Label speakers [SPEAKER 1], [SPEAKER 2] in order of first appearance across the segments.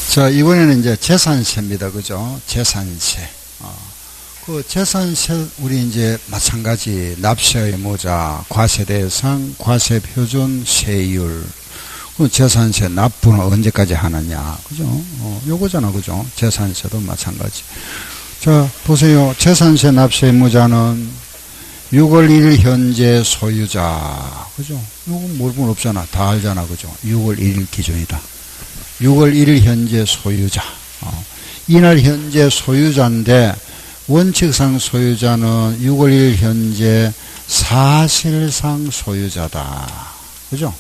[SPEAKER 1] 자, 이번에는 이제 재산세입니다. 그죠? 재산세. 그 재산세, 우리 이제 마찬가지 납세 의무자, 과세 대상, 과세 표준, 세율. 그 재산세 납부는 언제까지 하느냐. 그죠? 요거잖아. 그죠? 재산세도 마찬가지. 자, 보세요. 재산세 납세 의무자는 6월 1일 현재 소유자. 그죠? 요거 물건 없잖아. 다 알잖아. 그죠? 6월 1일 기준이다. 6월 1일 현재 소유자. 이날 현재 소유자인데 원칙상 소유자는 6월 1일 현재 사실상 소유자다. 그죠?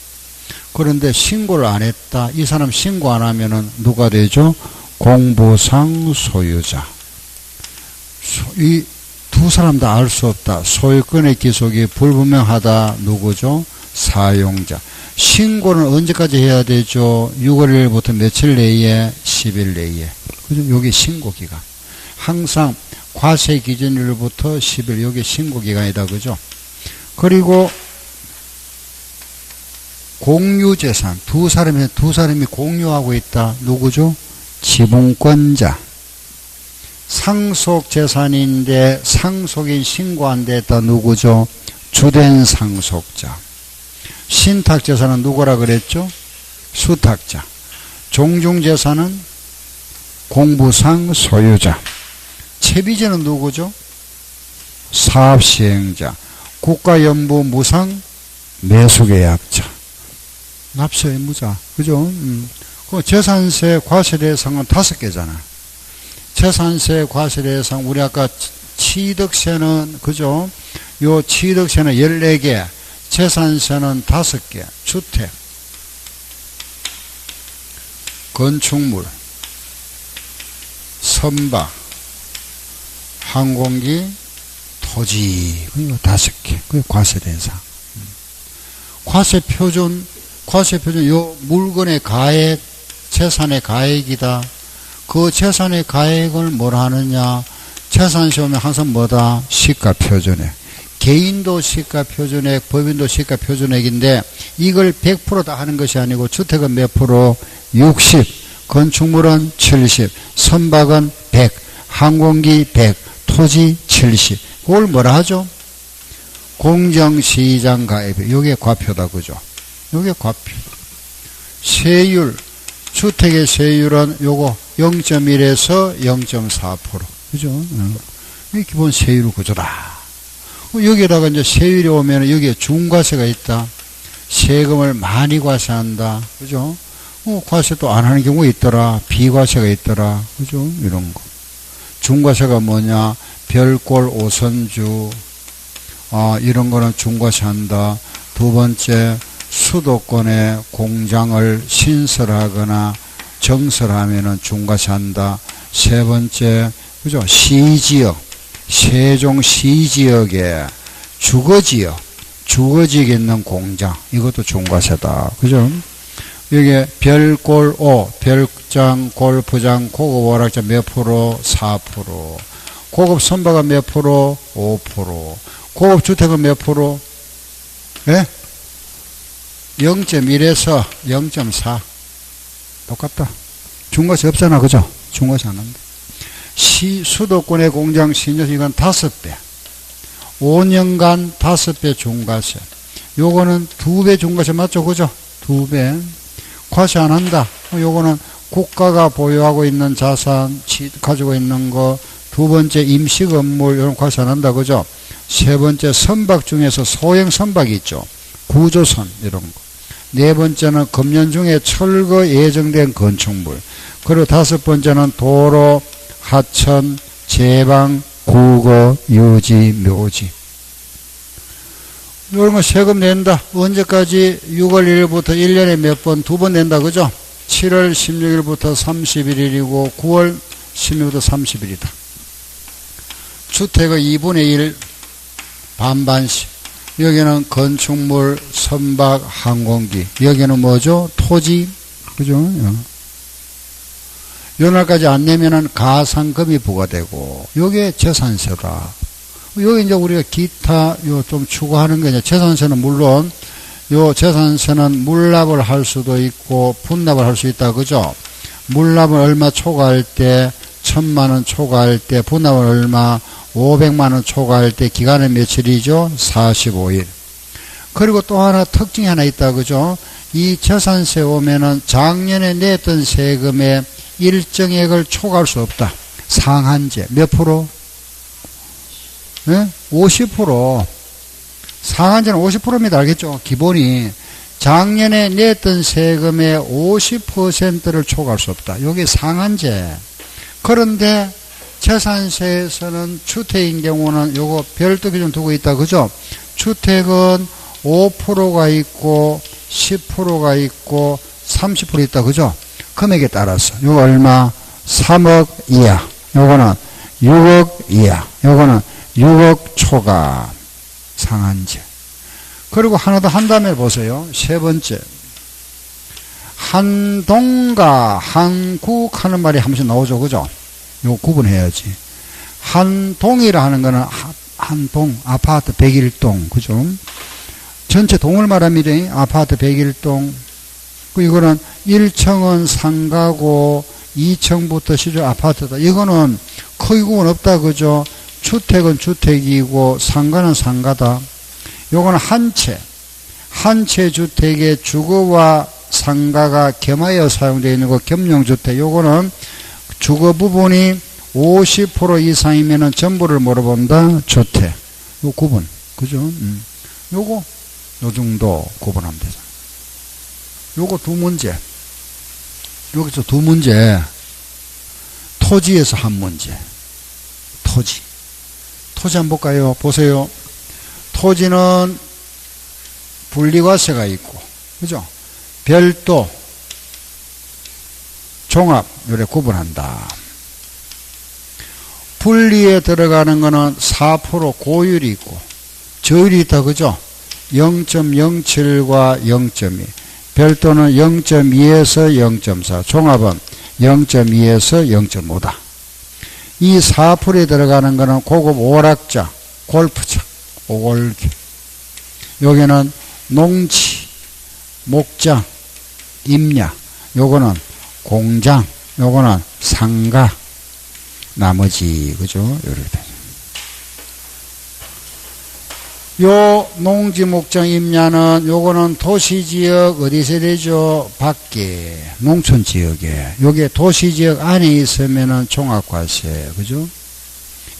[SPEAKER 1] 그런데 신고를 안 했다. 이 사람 신고 안 하면은 누가 되죠? 공부상 소유자. 이 두 사람 다 알 수 없다. 소유권의 기속이 불분명하다. 누구죠? 사용자. 신고는 언제까지 해야 되죠? 6월 1일부터 며칠 내에? 10일 내에. 그죠? 요게 신고기간. 항상 과세 기준일부터 10일, 요게 신고기간이다. 그죠? 그리고 공유재산. 두 사람이 공유하고 있다. 누구죠? 지분권자. 상속재산인데 상속인 신고 안 됐다. 누구죠? 주된 상속자. 신탁재산은 누구라 그랬죠? 수탁자. 종중재산은 공부상 소유자. 채비제는 누구죠? 사업시행자. 국가연부 무상 매수계약자. 납세의무자. 그죠? 그 재산세 과세 대상은 5개잖아. 재산세 과세 대상, 우리 아까 취득세는, 그죠? 요 취득세는 14개. 재산세는 5개, 주택, 건축물, 선박, 항공기, 토지, 그리고 5개. 그게 과세 대상. 과세 표준, 요 물건의 가액, 재산의 가액이다. 그 재산의 가액을 뭘 하느냐? 재산세 오면 항상 뭐다? 시가 표준액. 개인도 시가 표준액, 법인도 시가 표준액인데 이걸 100% 다 하는 것이 아니고 주택은 몇 프로? 60, 건축물은 70, 선박은 100, 항공기 100, 토지 70. 그걸 뭐라 하죠? 공정시장 가입. 요게 과표다. 그죠? 요게 과표. 세율, 주택의 세율은 요거 0.1에서 0.4%. 그죠? 이게 기본 세율 구조다. 여기에다가 이제 세율이 오면 여기에 중과세가 있다. 세금을 많이 과세한다. 그죠? 과세 또 안 하는 경우가 있더라. 비과세가 있더라. 그죠? 이런 거. 중과세가 뭐냐? 별골 5선주. 이런 거는 중과세 한다. 두 번째, 수도권에 공장을 신설하거나 정설하면은 중과세 한다. 세 번째, 그죠? 시지역. 세종 시지역에 주거지역에 있는 공장, 이것도 중과세다. 그죠? 여기 별골 5, 별장, 골프장, 고급 오락장 몇 프로? 4%. 고급 선박은 몇 프로? 5%. 고급 주택은 몇 프로? 예? 0.1에서 0.4. 똑같다. 중과세 없잖아. 그죠? 중과세 안 한다. 수도권의 공장 신여세 이건 5배. 5년간 5배 중과세. 요거는 2배 중과세 맞죠? 그죠? 2배. 과세 안 한다. 요거는 국가가 보유하고 있는 자산, 가지고 있는 거. 두 번째 임시 건물, 이런 과세 안 한다. 그죠? 세 번째 선박 중에서 소형 선박이 있죠. 구조선, 이런 거. 네 번째는 금년 중에 철거 예정된 건축물. 그리고 5번째는 도로, 하천, 제방, 국어, 유지, 묘지. 이런 거 세금 낸다. 언제까지? 6월 1일부터 1년에 몇 번? 2번 낸다. 그죠? 7월 16일부터 31일이고 9월 16일부터 30일이다. 주택의 2분의 1 반반씩. 여기는 건축물, 선박, 항공기. 여기는 뭐죠? 토지. 그죠? 요날까지 안 내면은 가산금이 부과되고, 요게 재산세다. 여기 이제 우리가 기타 요 좀 추구하는 게 이제 재산세는 물론 요 재산세는 물납을 할 수도 있고 분납을 할 수 있다. 그죠? 물납은 얼마 초과할 때, 1000만원 초과할 때, 분납은 얼마, 500만원 초과할 때 기간은 며칠이죠? 45일. 그리고 또 하나 특징이 하나 있다, 그죠? 이 재산세 오면은 작년에 냈던 세금의 일정액을 초과할 수 없다. 상한제. 몇 프로? 네? 50%. 상한제는 50%입니다. 알겠죠? 기본이. 작년에 냈던 세금의 50%를 초과할 수 없다. 이게 상한제. 그런데 재산세에서는 주택인 경우는 요거 별도 기준 두고 있다. 그죠? 주택은 5%가 있고 10%가 있고 30% 있다. 그죠? 금액에 따라서. 요거 얼마? 3억 이하. 요거는 6억 이하. 요거는 6억 초과. 상한제. 그리고 하나 더 한 다음에 보세요. 세 번째. 한동과 한국 하는 말이 한 번씩 나오죠. 그죠? 요거 구분해야지. 한동이라 하는 거는 한동, 아파트 101동. 그죠? 전체 동을 말합니다. 아파트 101동. 이거는 1층은 상가고 2층부터 시주 아파트다. 이거는 크게 구분 없다. 그죠? 주택은 주택이고 상가는 상가다. 요거는 한 채 주택의 주거와 상가가 겸하여 사용되어 있는 거 겸용주택. 요거는 주거 부분이 50% 이상이면은 전부를 물어본다. 주택. 요 구분. 그죠? 요거 요 정도 구분하면 되죠. 요거 두 문제. 여기서 두 문제. 토지에서 한 문제. 토지 한번 볼까요? 보세요. 토지는 분리과세가 있고, 그죠? 별도, 종합, 요래 구분한다. 분리에 들어가는 거는 4% 고율이 있고, 저율이 있다, 그죠? 0.07과 0.2. 별도는 0.2에서 0.4. 종합은 0.2에서 0.5다. 이 4%에 들어가는 거는 고급 오락자, 골프장, 오골기. 여기는 농지, 목장, 임야. 요거는 공장, 요거는 상가. 나머지, 그죠? 이렇게 되죠. 요 농지, 목장, 임야는 요거는 도시지역 어디서 되죠? 밖에, 농촌지역에. 요게 도시지역 안에 있으면은 종합과세, 그죠?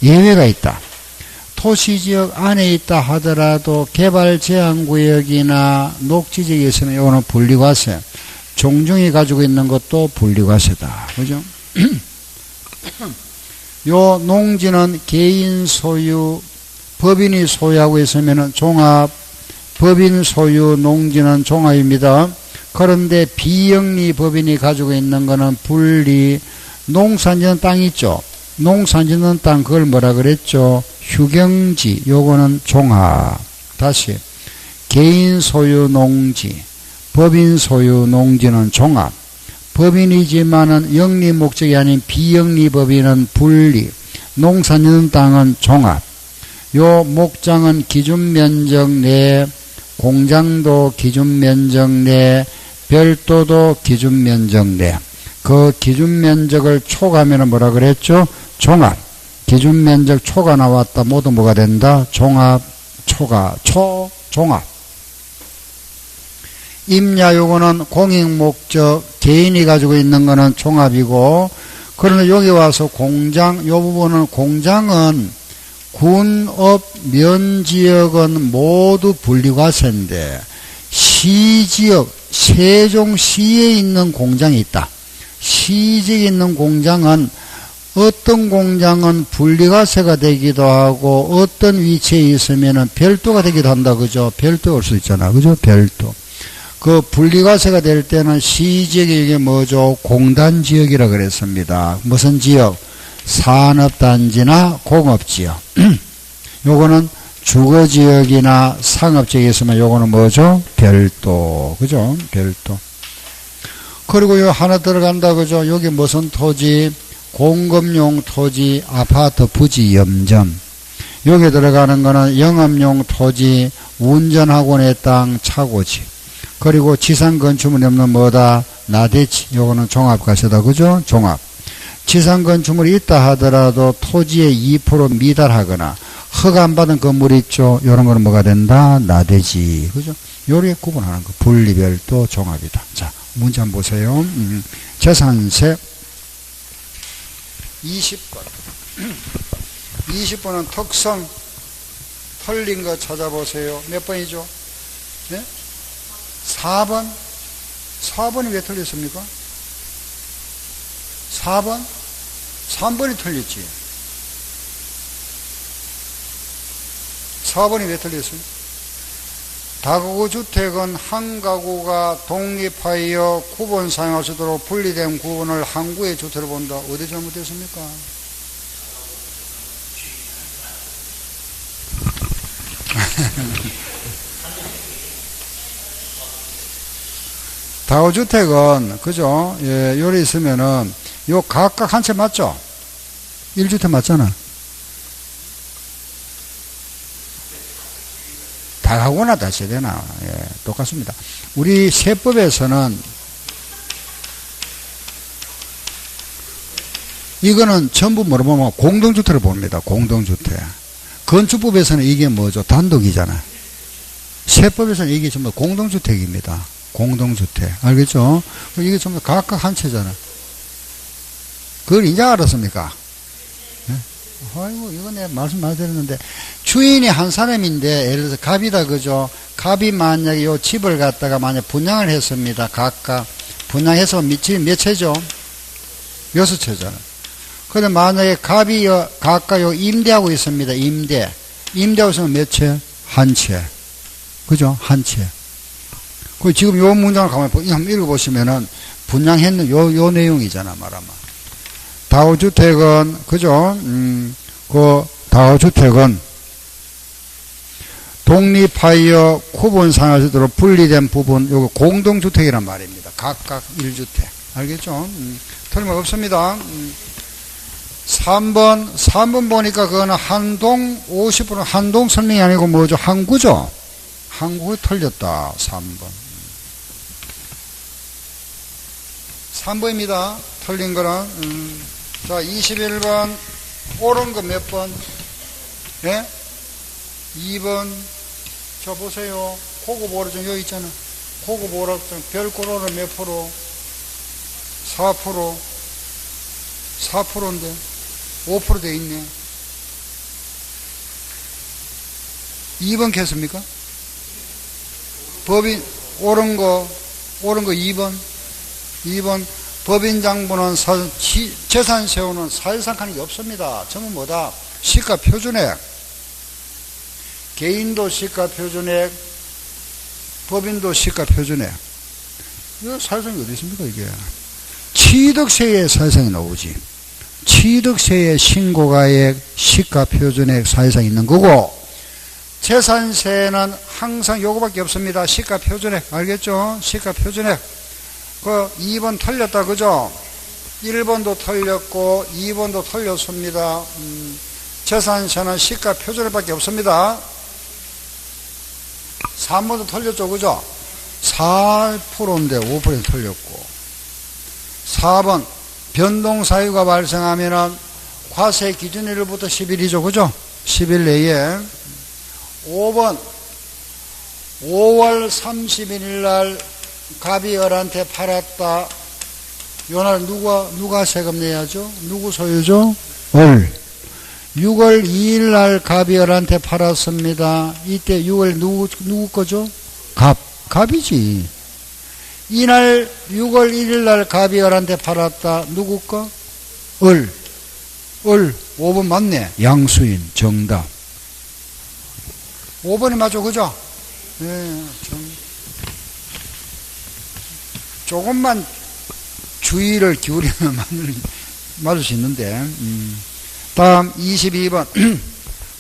[SPEAKER 1] 예외가 있다. 도시지역 안에 있다 하더라도 개발제한구역이나 녹지지역에 있으면 요거는 분리과세. 종중이 가지고 있는 것도 분리과세다. 그죠? 요 농지는 개인 소유, 법인이 소유하고 있으면 종합, 법인 소유 농지는 종합입니다. 그런데 비영리 법인이 가지고 있는 거는 분리. 농산지는 땅 있죠. 농산지는 땅, 그걸 뭐라 그랬죠? 휴경지. 요거는 종합. 다시. 개인 소유 농지, 법인 소유 농지는 종합. 법인이지만은 영리 목적이 아닌 비영리 법인은 분리. 농산지는 땅은 종합. 요 목장은 기준면적 내, 공장도 기준면적 내, 별도도 기준면적 내. 그 기준면적을 초과하면 뭐라 그랬죠? 종합. 기준면적 초가 나왔다. 모두 뭐가 된다? 종합, 초과, 종합. 임야 요거는 공익목적, 개인이 가지고 있는 거는 종합이고, 그러나 여기 와서 공장, 요 부분은 공장은 군업 면지역은 모두 분리과세인데 시지역, 세종시에 있는 공장이 있다. 시지역에 있는 공장은 어떤 공장은 분리과세가 되기도 하고 어떤 위치에 있으면은 별도가 되기도 한다. 그죠? 별도 올 수 있잖아. 그죠? 별도. 그 분리과세가 될 때는 시지역이 이게 뭐죠? 공단지역이라 그랬습니다. 무슨 지역? 산업단지나 공업지역. 요거는 주거지역이나 상업지역에 있으면 요거는 뭐죠? 별도. 그죠? 별도. 그리고 요 하나 들어간다. 그죠? 여기 무슨 토지? 공급용 토지, 아파트, 부지, 염전. 여기 들어가는 거는 영업용 토지, 운전학원의 땅, 차고지. 그리고 지상 건축물이 없는 뭐다? 나대지. 요거는 종합과세다. 그죠? 종합. 지상건축물이 있다 하더라도 토지의 2% 미달하거나 허가 안 받은 건물 있죠? 요런 거는 뭐가 된다? 나대지. 그죠? 요렇게 구분하는 거. 분리별도 종합이다. 자, 문제 한번 보세요. 재산세 20번. 20번은 특성 틀린 거 찾아보세요. 몇 번이죠? 네? 4번? 4번이 왜 틀렸습니까? 4번? 3번이 틀렸지. 4번이 왜 틀렸어요? 다가구 주택은 한 가구가 독립하여 구분 사용할 수 있도록 분리된 구분을 항구의 주택으로 본다. 어디 잘못됐습니까? 다가구주택은, 그죠? 예, 요리 있으면은, 요 각각 한 채 맞죠? 1주택 맞잖아. 다가구나 다시 되나? 예, 똑같습니다. 우리 세법에서는 이거는 전부 뭐로 보면 공동주택을 봅니다. 공동주택. 건축법에서는 이게 뭐죠? 단독이잖아. 세법에서는 이게 전부 공동주택입니다. 공동주택. 알겠죠? 이게 전부 각각 한 채잖아. 그걸 이제 알았습니까? 네? 아이고, 이거 내가 말씀 많이 드렸는데, 주인이 한 사람인데, 예를 들어서 갑이다, 그죠? 갑이 만약에 요 집을 갖다가 만약 분양을 했습니다. 각각. 분양해서 집이 몇 채죠? 6채잖아. 근데 만약에 갑이 각각 요 임대하고 있습니다. 임대하고 있으면 몇 채? 한 채. 그죠? 한 채. 그 지금 요 문장을 가만히 한번 읽어보시면은, 분양했는 요 내용이잖아, 말하면. 다가구주택은, 그죠? 다가구주택은 독립하여 구분 사용할 수 있도록 분리된 부분, 요거 공동주택이란 말입니다. 각각 1주택. 알겠죠? 틀림 없습니다. 3번 보니까 그거는 한동, 50% 한동 설명이 아니고 뭐죠? 항구죠? 항구에 틀렸다. 3번. 3번입니다. 틀린 거는. 자, 21번. 옳은 거 몇 번? 예? 2번. 자, 보세요. 고급 오락장 여기 있잖아. 고급 오락장 별고로는 몇 프로? 4%. 4%인데 5% 돼 있네. 2번 겠습니까? 법인 옳은 거 2번. 2번 법인장부는 재산세우는 사실상 하는 게 없습니다. 전부 뭐다? 시가표준액. 개인도 시가표준액, 법인도 시가표준액. 이거 사실상이 어디 있습니까, 이게? 취득세의 사실상이 나오지. 취득세의 신고가액, 시가표준액 사실상 있는 거고, 재산세는 항상 요거밖에 없습니다. 시가표준액. 알겠죠? 시가표준액. 그 2번 틀렸다, 그죠? 1번도 틀렸고 2번도 틀렸습니다. 재산세는 시가표준액밖에 없습니다. 3번도 틀렸죠, 그죠? 4%인데 5% 틀렸고. 4번 변동사유가 발생하면은 과세 기준일부터 10일이죠, 그죠? 10일 내에. 5번 5월 31일 날 갑이 을한테 팔았다. 요날 누가 세금 내야죠? 누구 소유죠? 을. 6월 2일 날 갑이 을한테 팔았습니다. 이때 6월 누구 거죠? 갑이지. 이날 6월 1일 날 갑이 을한테 팔았다. 누구 거? 을. 5번 맞네. 양수인. 정답. 5번이 맞죠, 그죠? 네, 조금만 주의를 기울이면 맞을 수 있는데. 다음 22번.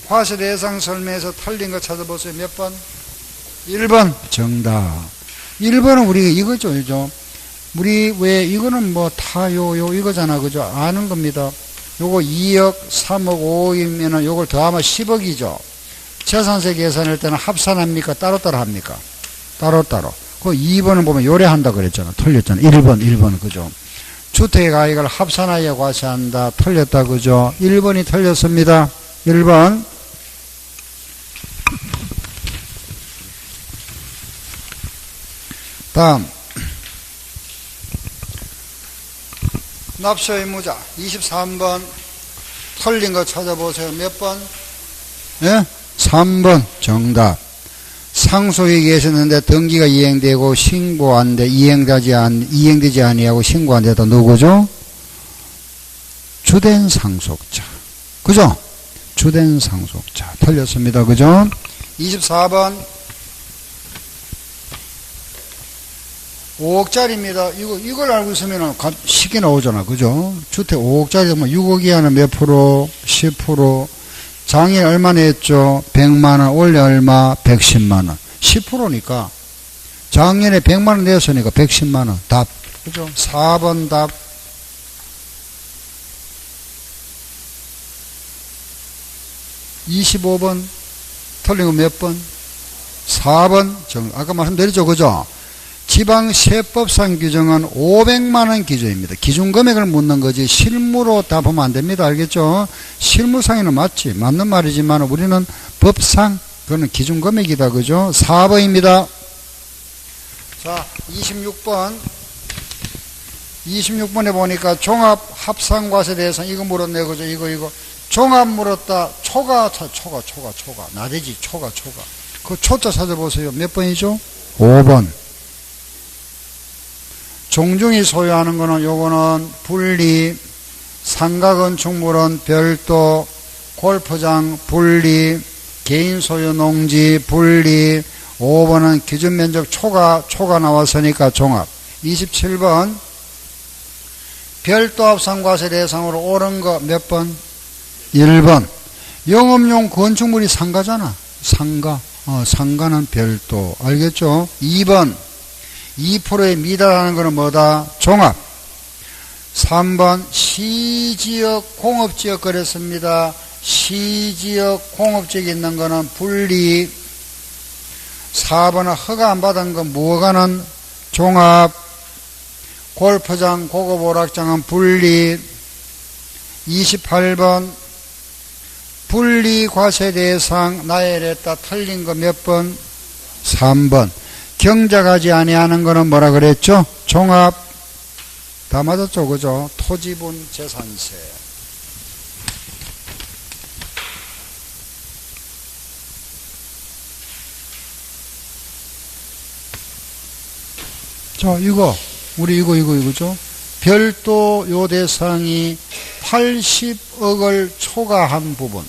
[SPEAKER 1] 과세 대상 설명에서 틀린 거 찾아보세요. 몇 번? 1번. 정답. 1번은 우리가 이거죠, 그죠? 우리 왜 이거는 뭐 다 이거잖아, 그죠? 아는 겁니다. 요거 2억, 3억, 5억이면은 요걸 더하면 10억이죠. 재산세 계산할 때는 합산합니까? 따로따로 합니까? 따로따로. 그 2번은 보면 요래한다 그랬잖아. 틀렸잖아. 1번, 그죠? 주택의 가액을 합산하여 과세한다. 틀렸다, 그죠? 1번이 틀렸습니다. 1번. 다음. 납세 의무자 23번. 틀린 거 찾아보세요. 몇 번? 예? 3번 정답. 상속이 계셨는데 등기가 이행되고 신고 안 돼, 이행되지 아니하고 신고 안 돼도 누구죠? 주된 상속자. 그죠? 주된 상속자. 틀렸습니다. 그죠? 24번. 5억짜리입니다. 이걸 알고 있으면 쉽게 나오잖아. 그죠? 주택 5억짜리 6억 이하는 몇 프로? 10%. 장인 얼마 냈죠? 100만원. 원래 얼마? 110만원. 10%니까. 작년에 100만원 냈으니까 110만원. 답. 그죠? 4번 답. 25번. 틀린 거 몇 번? 4번. 아까 말씀드렸죠. 그죠? 지방세법상 규정은 500만원 기준입니다. 기준 금액을 묻는 거지 실무로 답하면 안 됩니다. 알겠죠? 실무상에는 맞는 말이지만 우리는 법상 그거는 기준 금액이다. 그죠? 4번입니다. 자, 26번. 26번에 보니까 종합 합산과세 대상 이거 물었네. 그죠? 이거. 종합 물었다. 초가. 나대지. 초가. 그 초자 찾아보세요. 몇 번이죠? 5번. 종중이 소유하는 거는 요거는 분리, 상가건축물은 별도, 골프장 분리, 개인 소유 농지 분리. 5번은 기준면적 초가 나왔으니까 종합. 27번. 별도 합산과세 대상으로 옳은 거 몇 번? 1번. 영업용 건축물이 상가잖아. 상가는 별도. 알겠죠? 2번. 2%에 미달하는 것은 뭐다? 종합. 3번. 시지역, 공업지역 그랬습니다. 시지역, 공업지역에 있는 것은 분리. 4번은 허가 안 받은 건 무허가는 종합. 골프장, 고급 오락장은 분리. 28번. 분리 과세 대상 나열했다. 틀린 거 몇 번? 3번. 경작하지 아니하는 거는 뭐라 그랬죠? 종합. 다 맞았죠? 그죠? 토지분 재산세. 자, 이거죠? 별도 요 대상이 80억을 초과한 부분.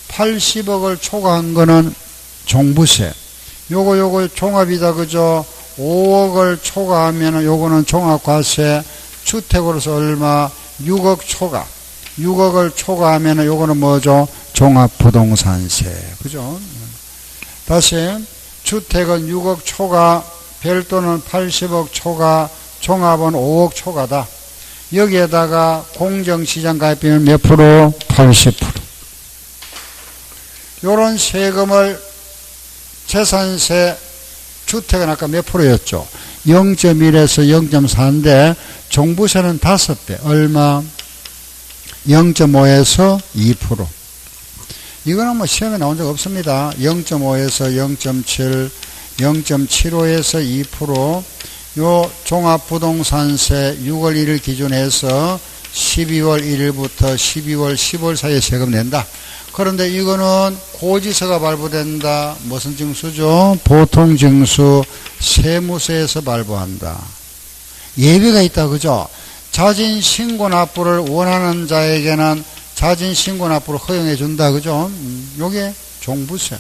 [SPEAKER 1] 80억을 초과한 거는 종부세. 요거 종합이다. 그죠? 5억을 초과하면 요거는 종합과세. 주택으로서 얼마? 6억 초과. 6억을 초과하면 요거는 뭐죠? 종합부동산세. 그죠? 다시. 주택은 6억 초과, 별도는 80억 초과, 종합은 5억 초과다. 여기에다가 공정시장 가입비는 몇 프로? 80%. 요런 세금을 재산세, 주택은 아까 몇 프로였죠? 0.1에서 0.4인데 종부세는 5배. 얼마? 0.5에서 2%. 이거는 뭐 시험에 나온 적 없습니다. 0.5에서 0.7, 0.75에서 2%. 요 종합부동산세 6월 1일 기준해서 12월 1일부터 12월 10월 사이에 세금 낸다. 그런데 이거는 고지서가 발부된다. 무슨 징수죠? 보통징수, 세무서에서 발부한다. 예외가 있다. 그죠? 자진신고 납부를 원하는 자에게는 자진신고 납부를 허용해 준다. 그죠? 요게 종부세.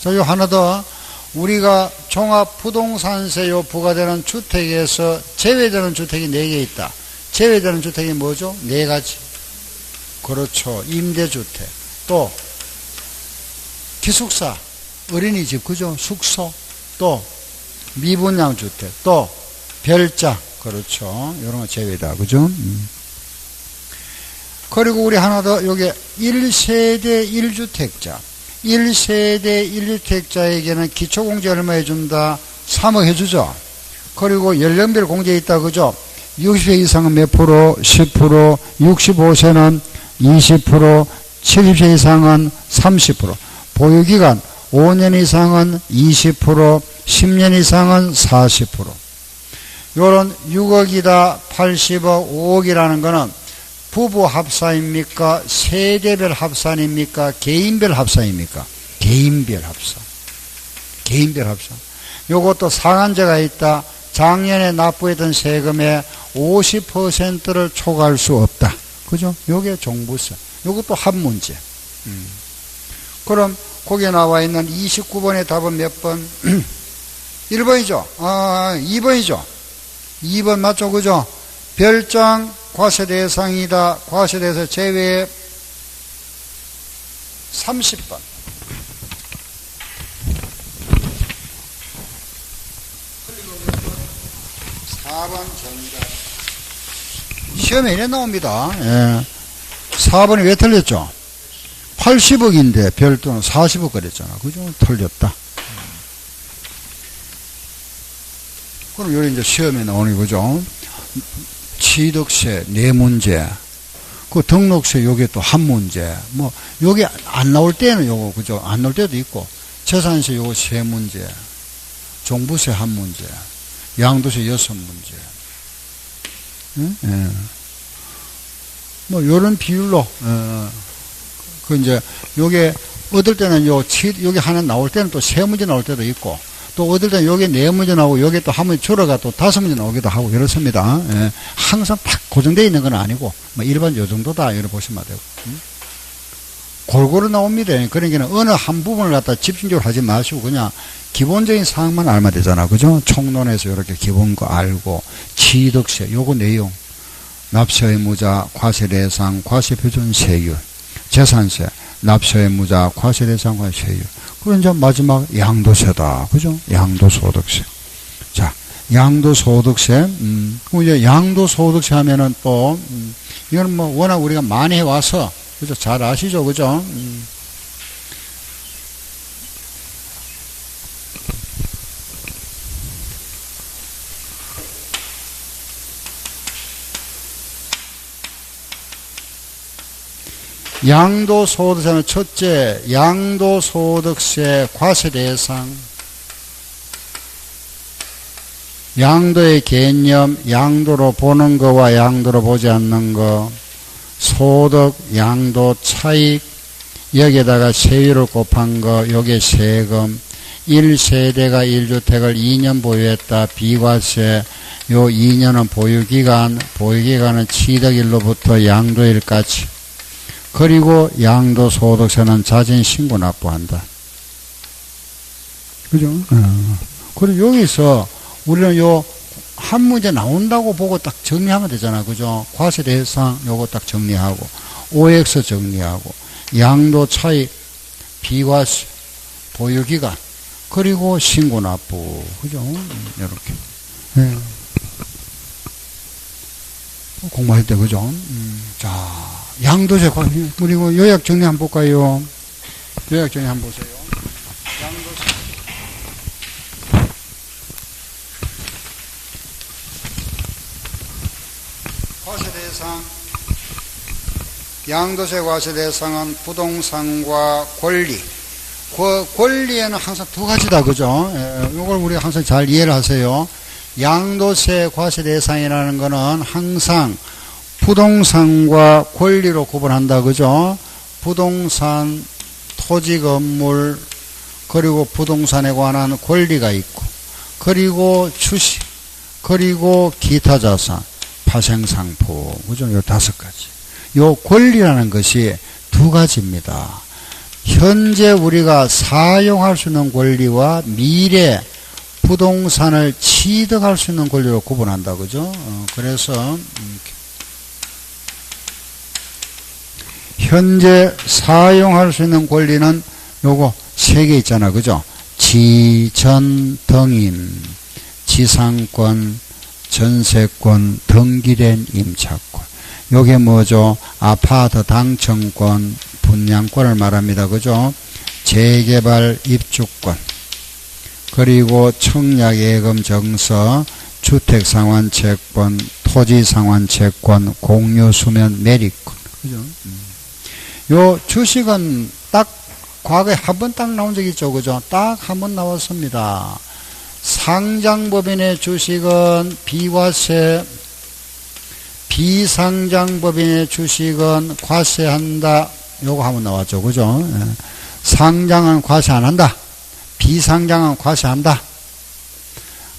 [SPEAKER 1] 자, 요 하나 더. 우리가 종합부동산세 요 부과되는 주택에서 제외되는 주택이 4개 있다. 제외되는 주택이 뭐죠? 4가지. 그렇죠. 임대주택. 또 기숙사, 어린이집, 그죠? 숙소, 또 미분양주택, 또 별자, 그렇죠. 이런 거 제외다, 그죠? 그리고 우리 하나 더, 요게 1세대 1주택자. 1세대 1주택자에게는 기초공제 얼마 해준다? 3억 해주죠. 그리고 연령별 공제에 있다, 그죠? 60세 이상은 몇 프로? 10%, 65세는 20%, 70세 이상은 30%, 보유기간 5년 이상은 20%, 10년 이상은 40%. 요런 6억이다, 80억, 5억이라는 거는 부부 합사입니까? 세대별 합산입니까? 개인별 합산입니까? 개인별 합산. 개인별 합산. 요것도 상한제가 있다. 작년에 납부했던 세금의 50%를 초과할 수 없다. 그죠? 요게 종부세. 요것도 한 문제. 그럼 거기에 나와 있는 29번의 답은 몇 번? 1번이죠. 2번이죠. 2번 맞죠? 그죠? 별장 과세 대상이다. 과세 대상 제외 30번. 4번 정답. 시험에 이래 나옵니다. 예. 4번이 왜 틀렸죠? 80억인데 별도는 40억 그랬잖아. 그죠? 틀렸다. 그럼 여기 이제 시험에 나오는 거죠. 취득세 4문제. 그 등록세 요게 또 한 문제. 뭐, 요게 안 나올 때는 요거, 그죠? 안 나올 때도 있고. 재산세 요거 3문제. 종부세 1문제. 양도세 6문제. 응? 예. 뭐, 요런 비율로, 그 이제, 요게, 얻을 때는 요게 하나 나올 때는 또 3문제 나올 때도 있고, 또 얻을 때는 요게 4문제 나오고, 요게 또 한 문제 줄어가 또 5문제 나오기도 하고, 그렇습니다. 예. 항상 딱 고정되어 있는 건 아니고, 뭐, 일반 요 정도다, 이렇게 보시면 되고. 골고루 나옵니다. 그러니까 어느 한 부분을 갖다 집중적으로 하지 마시고, 그냥 기본적인 사항만 알면 되잖아. 그죠? 총론에서 이렇게 기본 거 알고, 취득세, 요거 내용, 납세 의무자, 과세 대상, 과세 표준 세율, 재산세, 납세 의무자, 과세 대상, 과세 세율. 그리고 이제 마지막 양도세다. 그죠? 양도소득세. 자, 양도소득세. 그럼 이제 양도소득세 하면은 또, 이거는 뭐 워낙 우리가 많이 해와서, 그죠? 잘 아시죠? 그죠? 양도소득세는 첫째, 양도소득세 과세 대상. 양도의 개념, 양도로 보는 거와 양도로 보지 않는 거, 소득, 양도, 차익, 여기에다가 세율을 곱한 거, 요게 세금, 1세대가 1주택을 2년 보유했다, 비과세, 요 2년은 보유기간, 보유기간은 취득일로부터 양도일까지. 그리고 양도소득세는 자진신고 납부한다. 그죠? 그리고 여기서 우리는 요 한 문제 나온다고 보고 딱 정리하면 되잖아. 그죠? 과세 대상 요거 딱 정리하고, OX 정리하고, 양도 차익, 비과세, 보유기간, 그리고 신고 납부. 그죠? 이렇게. 네. 공부할 때, 그죠? 자, 양도세, 그리고 요약 정리 한번 볼까요? 요약 정리 한번 보세요. 양도세. 과세 대상. 양도세 과세 대상은 부동산과 권리. 그 권리에는 항상 두 가지다, 그죠? 이걸 우리 항상 잘 이해를 하세요. 양도세 과세 대상이라는 거는 항상 부동산과 권리로 구분한다, 그죠? 부동산, 토지, 건물, 그리고 부동산에 관한 권리가 있고, 그리고 주식, 그리고 기타 자산, 파생상품, 그죠? 요 5가지. 요 권리라는 것이 두 가지입니다. 현재 우리가 사용할 수 있는 권리와 미래 부동산을 취득할 수 있는 권리로 구분한다, 그죠? 그래서, 현재 사용할 수 있는 권리는 요거 3개 있잖아, 그죠? 지전 등임, 지상권, 전세권, 등기된 임차권. 요게 뭐죠? 아파트 당첨권, 분양권을 말합니다, 그죠? 재개발 입주권, 그리고 청약예금 정서, 주택상환채권, 토지상환채권, 공유수면 매립권. 그죠? 요 주식은 딱 과거에 한 번 딱 나온 적이 있죠. 그죠? 딱 한 번 나왔습니다. 상장법인의 주식은 비과세, 비상장법인의 주식은 과세한다. 요거 한번 나왔죠. 그죠? 상장은 과세 안 한다. 비상장은 과세한다.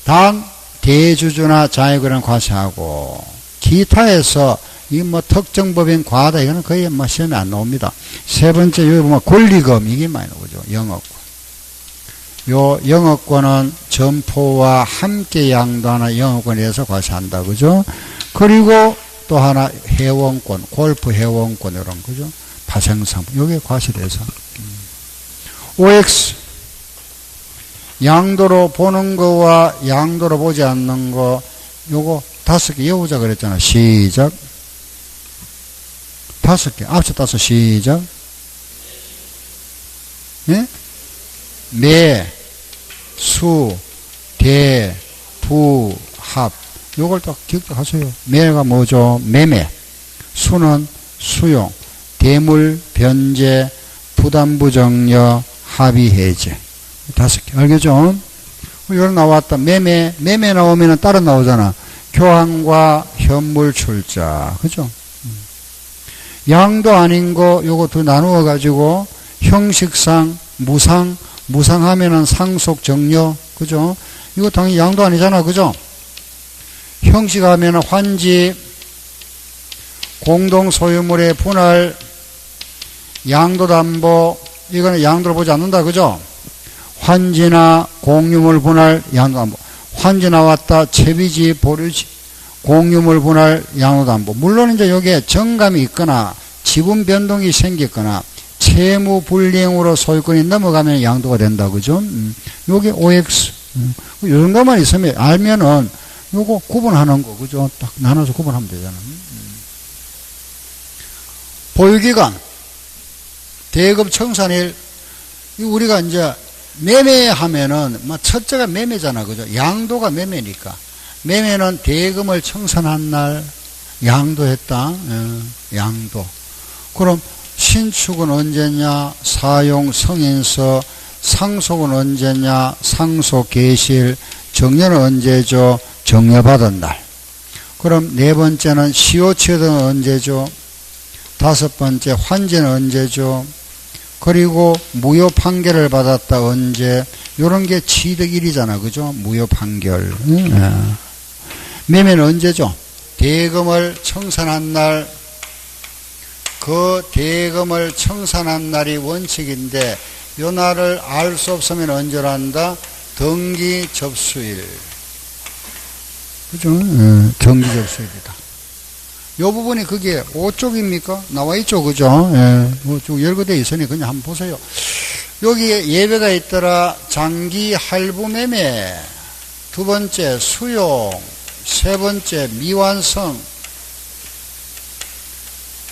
[SPEAKER 1] 단 대주주나 자회사는 과세하고, 기타에서 이 뭐 특정 법인 과하다 이거는 거의 뭐 시험에 안 나옵니다. 세 번째 여기 보면 권리금 이게 많이 나오죠. 영업권. 요 영업권은 점포와 함께 양도하는 영업권에 대해서 과세한다. 그죠? 그리고 또 하나 회원권, 골프 회원권 이런 거죠. 파생상품 요게 과세돼서. OX 양도로 보는 거와 양도로 보지 않는 거 요거 5개 외우자 그랬잖아. 시작. 5개. 앞서 5 시작. 예? 매, 수, 대, 부, 합. 요걸 딱 기억하세요. 매가 뭐죠? 매매. 수는 수용. 대물, 변제, 부담부정려, 합의해제. 5개. 알겠죠? 여기 나왔다. 매매 나오면 따로 나오잖아. 교환과 현물 출자. 그죠? 양도 아닌 거 요거 두 나누어 가지고 형식상 무상하면은 상속 정려. 그죠? 이거 당연히 양도 아니잖아. 그죠? 형식하면은 환지, 공동 소유물의 분할, 양도 담보. 이거는 양도를 보지 않는다. 그죠? 환지나 공유물 분할, 양도 담보. 환지 나왔다. 채비지, 보류지, 공유물 분할, 양도 담보. 물론 이제 여기에 정감이 있거나 지분 변동이 생겼거나 채무 불이행으로 소유권이 넘어가면 양도가 된다. 그죠? 여기 OX. 이 정도만 있으면 알면은 요거 구분하는 거. 그죠? 딱 나눠서 구분하면 되잖아. 보유기간, 대급 청산일. 우리가 이제 매매하면은 첫째가 매매잖아. 그죠? 양도가 매매니까. 매매는 대금을 청산한 날 양도했다. 양도. 그럼 신축은 언제냐? 사용 승인서. 상속은 언제냐? 상속 개시일. 정려는 언제죠? 정려받은 날. 그럼 네 번째는 시효취득은 언제죠? 다섯 번째 환지는 언제죠? 그리고 무효 판결을 받았다. 언제? 요런 게 취득일이잖아. 그죠? 무효 판결. 매매는 언제죠? 대금을 청산한 날. 그 대금을 청산한 날이 원칙인데 요 날을 알 수 없으면 언제로 한다? 등기 접수일. 그죠? 등기 접수일이다. 요 부분이 그게 5쪽입니까? 나와 있죠. 그죠? 쭉 열거되어 있으니 그냥 한번 보세요. 여기에 예배가 있더라. 장기 할부 매매. 두 번째 수용. 세 번째 미완성.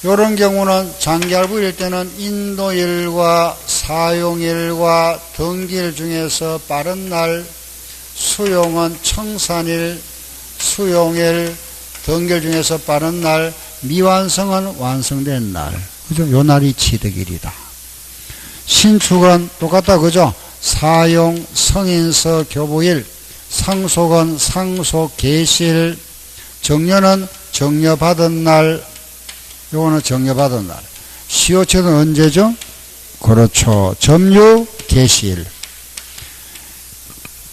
[SPEAKER 1] 요런 경우는 장기 할부일 때는 인도일과 사용일과 등기일 중에서 빠른 날. 수용은 청산일, 수용일, 등기일 중에서 빠른 날. 미완성은 완성된 날. 그죠? 요 날이 취득일이다. 신축은 똑같다. 그죠? 사용, 승인서, 교부일. 상속은 상속 개시일. 정려는 정려받은 날. 요거는 정려받은 날. 시효취득은 언제죠? 그렇죠. 점유 개시일.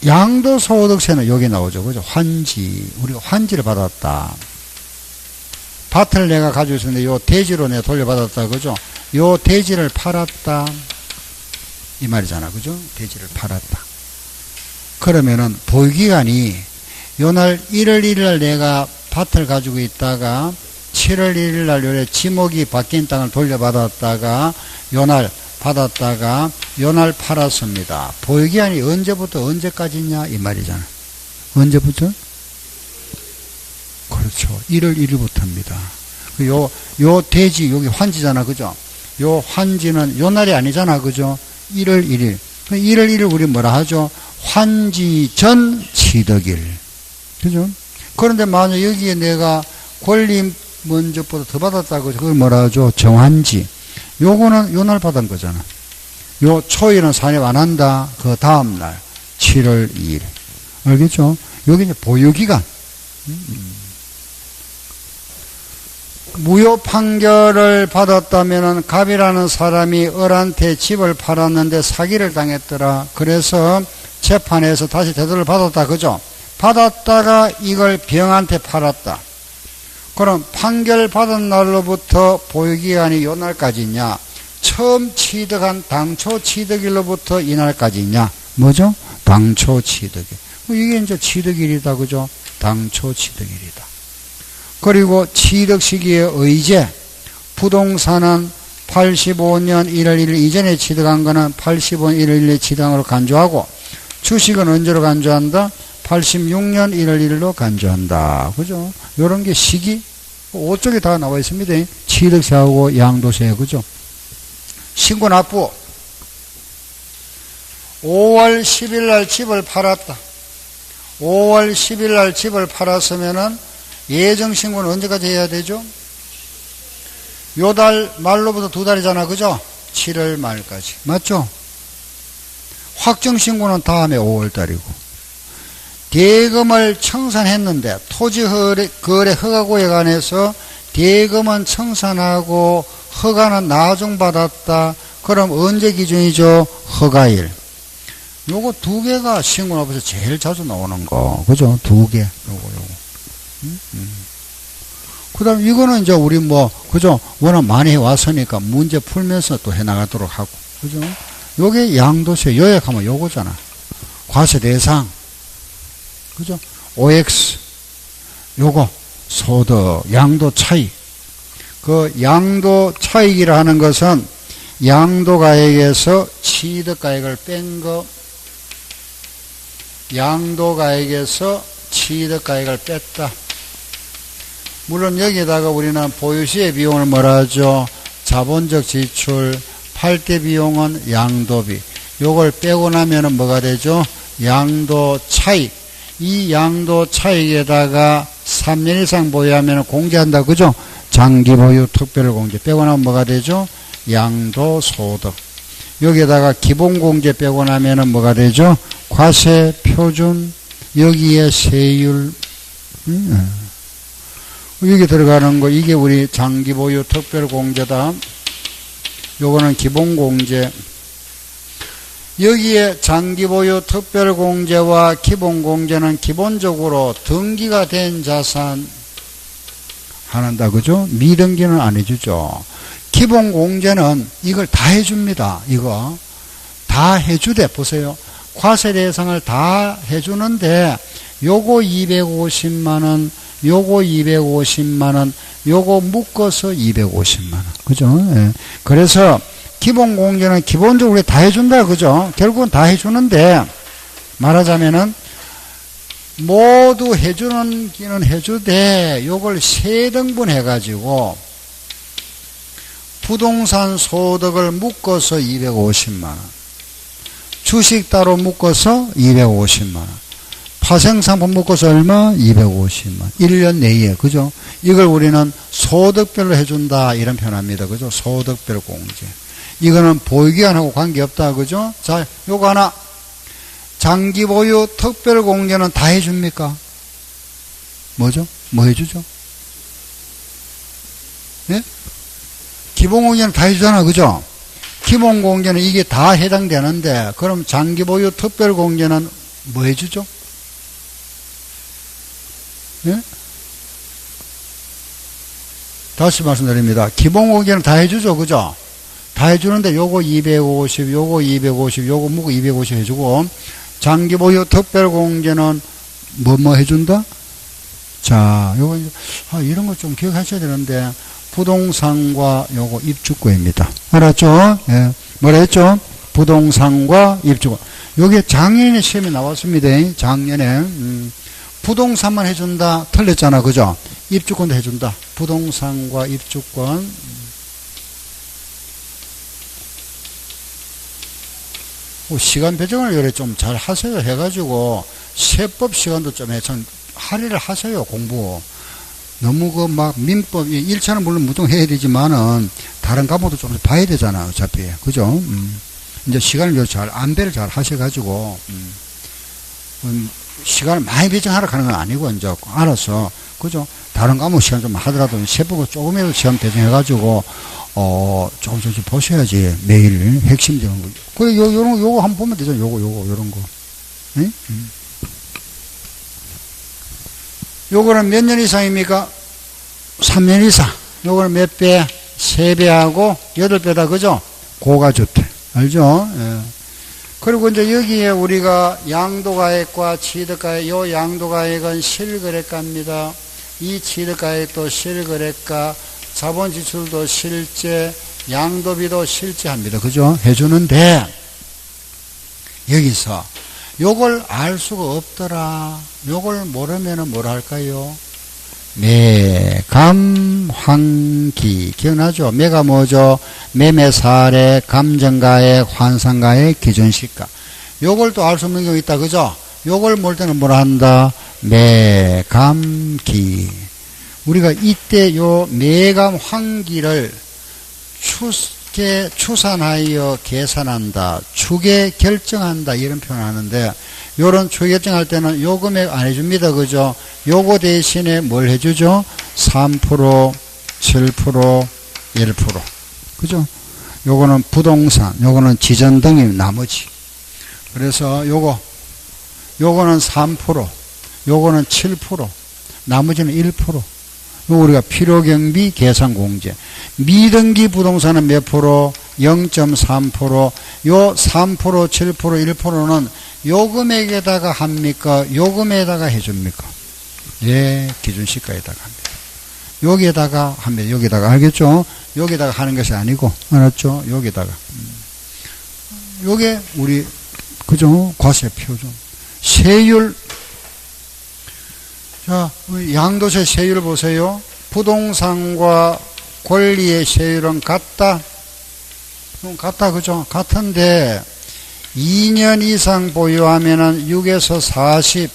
[SPEAKER 1] 양도소득세는 여기 나오죠. 그죠? 환지. 우리가 환지를 받았다. 밭을 내가 가지고 있었는데 요 대지로 내가 돌려받았다. 그죠? 요 대지를 팔았다. 이 말이잖아. 그죠? 대지를 팔았다. 그러면은 보유기간이 요 날 1월 1일 날 내가 밭을 가지고 있다가 7월 1일 날 요래 지목이 바뀐 땅을 돌려받았다가 요 날 받았다가 요 날 팔았습니다. 보유기한이 언제부터 언제까지냐 이 말이잖아. 언제부터? 그렇죠. 1월 1일부터입니다. 요 대지 여기 환지잖아. 그죠? 요 환지는 요 날이 아니잖아. 그죠? 1월 1일. 1월 1일 우리 뭐라 하죠? 환지 전 취득일. 그죠? 그런데 만약 여기에 내가 권리 면접보다 더 받았다고 그걸 뭐라 하죠? 정환지. 요거는 요 날 받은 거잖아. 요 초일은 산입 안 한다. 그 다음날 7월 2일. 알겠죠? 여기 이제 보유기간. 무효 판결을 받았다면은 갑이라는 사람이 을한테 집을 팔았는데 사기를 당했더라. 그래서 재판에서 다시 대도를 받았다. 그죠? 받았다가 이걸 병한테 팔았다. 그럼 판결 받은 날로부터 보유기간이 요 날까지냐? 처음 취득한 당초 취득일로부터 이 날까지냐? 뭐죠? 당초 취득일. 이게 이제 취득일이다. 그죠? 당초 취득일이다. 그리고 취득 시기의 의제. 부동산은 85년 1월 1일 이전에 취득한 거는 85년 1월 1일에 취득으로 간주하고, 주식은 언제로 간주한다? 86년 1월 1일로 간주한다. 그죠? 요런 게 시기, 5쪽에 다 나와 있습니다. 취득세하고 양도세. 그죠? 신고 납부. 5월 10일 날 집을 팔았다. 5월 10일 날 집을 팔았으면은 예정신고는 언제까지 해야 되죠? 요 달 말로부터 2달이잖아. 그죠? 7월 말까지. 맞죠? 확정신고는 다음에 5월 달이고. 대금을 청산했는데 토지거래 허가구에 관해서 대금은 청산하고 허가는 나중받았다. 그럼 언제 기준이죠? 허가일. 요거 2개가 신고납부에서 제일 자주 나오는 거. 그죠? 2개. 요거. 그 다음 이거는 이제 우리 그죠? 워낙 많이 해왔으니까 문제 풀면서 또 해나가도록 하고. 그죠? 요게 양도세 요약하면 요거잖아. 과세 대상. 그죠? OX. 요거. 소득. 양도 차익. 그 양도 차익이라 하는 것은 양도가액에서 취득가액을 뺀 거. 양도가액에서 취득가액을 뺐다. 물론 여기에다가 우리는 보유시의 비용을 뭐라 하죠? 자본적 지출, 팔대 비용은 양도비. 요걸 빼고 나면은 뭐가 되죠? 양도 차익. 이 양도 차익에다가 3년 이상 보유하면 공제한다. 그죠? 장기 보유 특별 공제. 빼고 나면 뭐가 되죠? 양도 소득. 여기에다가 기본 공제 빼고 나면은 뭐가 되죠? 과세 표준. 여기에 세율. 여기 들어가는 거, 이게 우리 장기 보유 특별 공제다. 요거는 기본 공제. 여기에 장기 보유 특별 공제와 기본 공제는 기본적으로 등기가 된 자산 한다. 그죠? 미등기는 안 해주죠. 기본 공제는 이걸 다 해줍니다. 이거. 다 해주대. 보세요. 과세 대상을 다 해주는데, 요거 250만원, 요거 250만원, 요거 묶어서 250만원. 그죠? 예. 그래서, 기본 공제는 기본적으로 다 해준다. 그죠? 결국은 다 해주는데, 말하자면은, 모두 해주는 기는 해주되, 요걸 3등분 해가지고, 부동산 소득을 묶어서 250만원. 주식 따로 묶어서 250만원. 파생상품 묶어서 얼마? 250만원. 1년 내에. 그죠? 이걸 우리는 소득별로 해준다. 이런 표현합니다. 그죠? 소득별 공제. 이거는 보유기간하고 관계없다. 그죠? 자, 요거 하나. 장기 보유 특별 공제는 다 해줍니까? 뭐죠? 뭐 해주죠? 예? 기본 공제는 다 해주잖아. 그죠? 기본 공제는 이게 다 해당되는데, 그럼 장기 보유 특별 공제는 뭐 해주죠? 예? 다시 말씀드립니다. 기본 공제는 다 해주죠. 그죠? 다 해주는데, 요거 250, 요거 250, 요거 묵고 250 해주고, 장기 보유 특별 공제는 뭐 해준다? 자, 요거, 이런 거 좀 기억하셔야 되는데, 부동산과 요거 입주권입니다. 알았죠? 예. 뭐라 했죠? 부동산과 입주권. 요게 작년에 시험에 나왔습니다. 작년에. 부동산만 해준다. 틀렸잖아. 그죠? 입주권도 해준다. 부동산과 입주권. 시간 배정을 요래 좀 잘 하세요. 해가지고, 세법 시간도 좀 좀 할애를 하세요. 공부. 너무 민법, 1차는 물론 무등해야 되지만은, 다른 과목도 좀 봐야 되잖아. 어차피. 그죠? 이제 시간을 요래 잘, 안배를 잘 하셔가지고, 시간을 많이 배정하라 하는 건 아니고, 이제 알아서, 그죠? 다른 과목 시간 좀 하더라도, 세법을 조금이라도 시간 배정해가지고, 조금씩 보셔야지. 매일 핵심적인 거. 그래, 요거 한번 보면 되죠. 요런 거. 응? 요거는 몇 년 이상입니까? 3년 이상. 요거는 몇 배? 3배하고 8배다. 그죠? 고가주택. 알죠? 예. 그리고 이제 여기에 우리가 양도가액과 취득가액, 요 양도가액은 실거래가입니다. 이 취득가액도 실거래가, 자본지출도 실제, 양도비도 실제합니다. 그죠? 해주는데, 여기서 요걸 알 수가 없더라. 요걸 모르면은 뭘 할까요? 매감환기. 기억나죠? 매가 뭐죠? 매매사례, 감정가액, 환산가액, 기준시가. 요걸 또 알 수 없는 경우 있다. 그죠? 요걸 몰 때는 뭐라 한다? 매감기. 우리가 이때 요 매감환기를 추산하여 계산한다. 추계 결정한다. 이런 표현을 하는데, 요런 추계 결정할 때는 요 금액 안 해줍니다. 그죠? 요거 대신에 뭘 해주죠? 3%, 7%, 1%. 그죠? 요거는 부동산, 요거는 지전 등이 나머지. 그래서 요거는 3%, 요거는 7%, 나머지는 1%. 요거 우리가 필요경비 계산공제. 미등기 부동산은 몇 프로? 0.3%. 요 3%, 7%, 1%는 요 금액에다가 합니까? 요 금액에다가 해줍니까? 예, 기준시가에다가 합니다. 여기에다가 합니다. 여기다가. 알겠죠? 여기다가 하는 것이 아니고, 알았죠? 여기다가. 요게 우리, 그죠? 과세 표준. 세율. 자, 양도세 세율 보세요. 부동산과 권리의 세율은 같다. 같다, 그죠? 같은데, 2년 이상 보유하면은 6에서 40,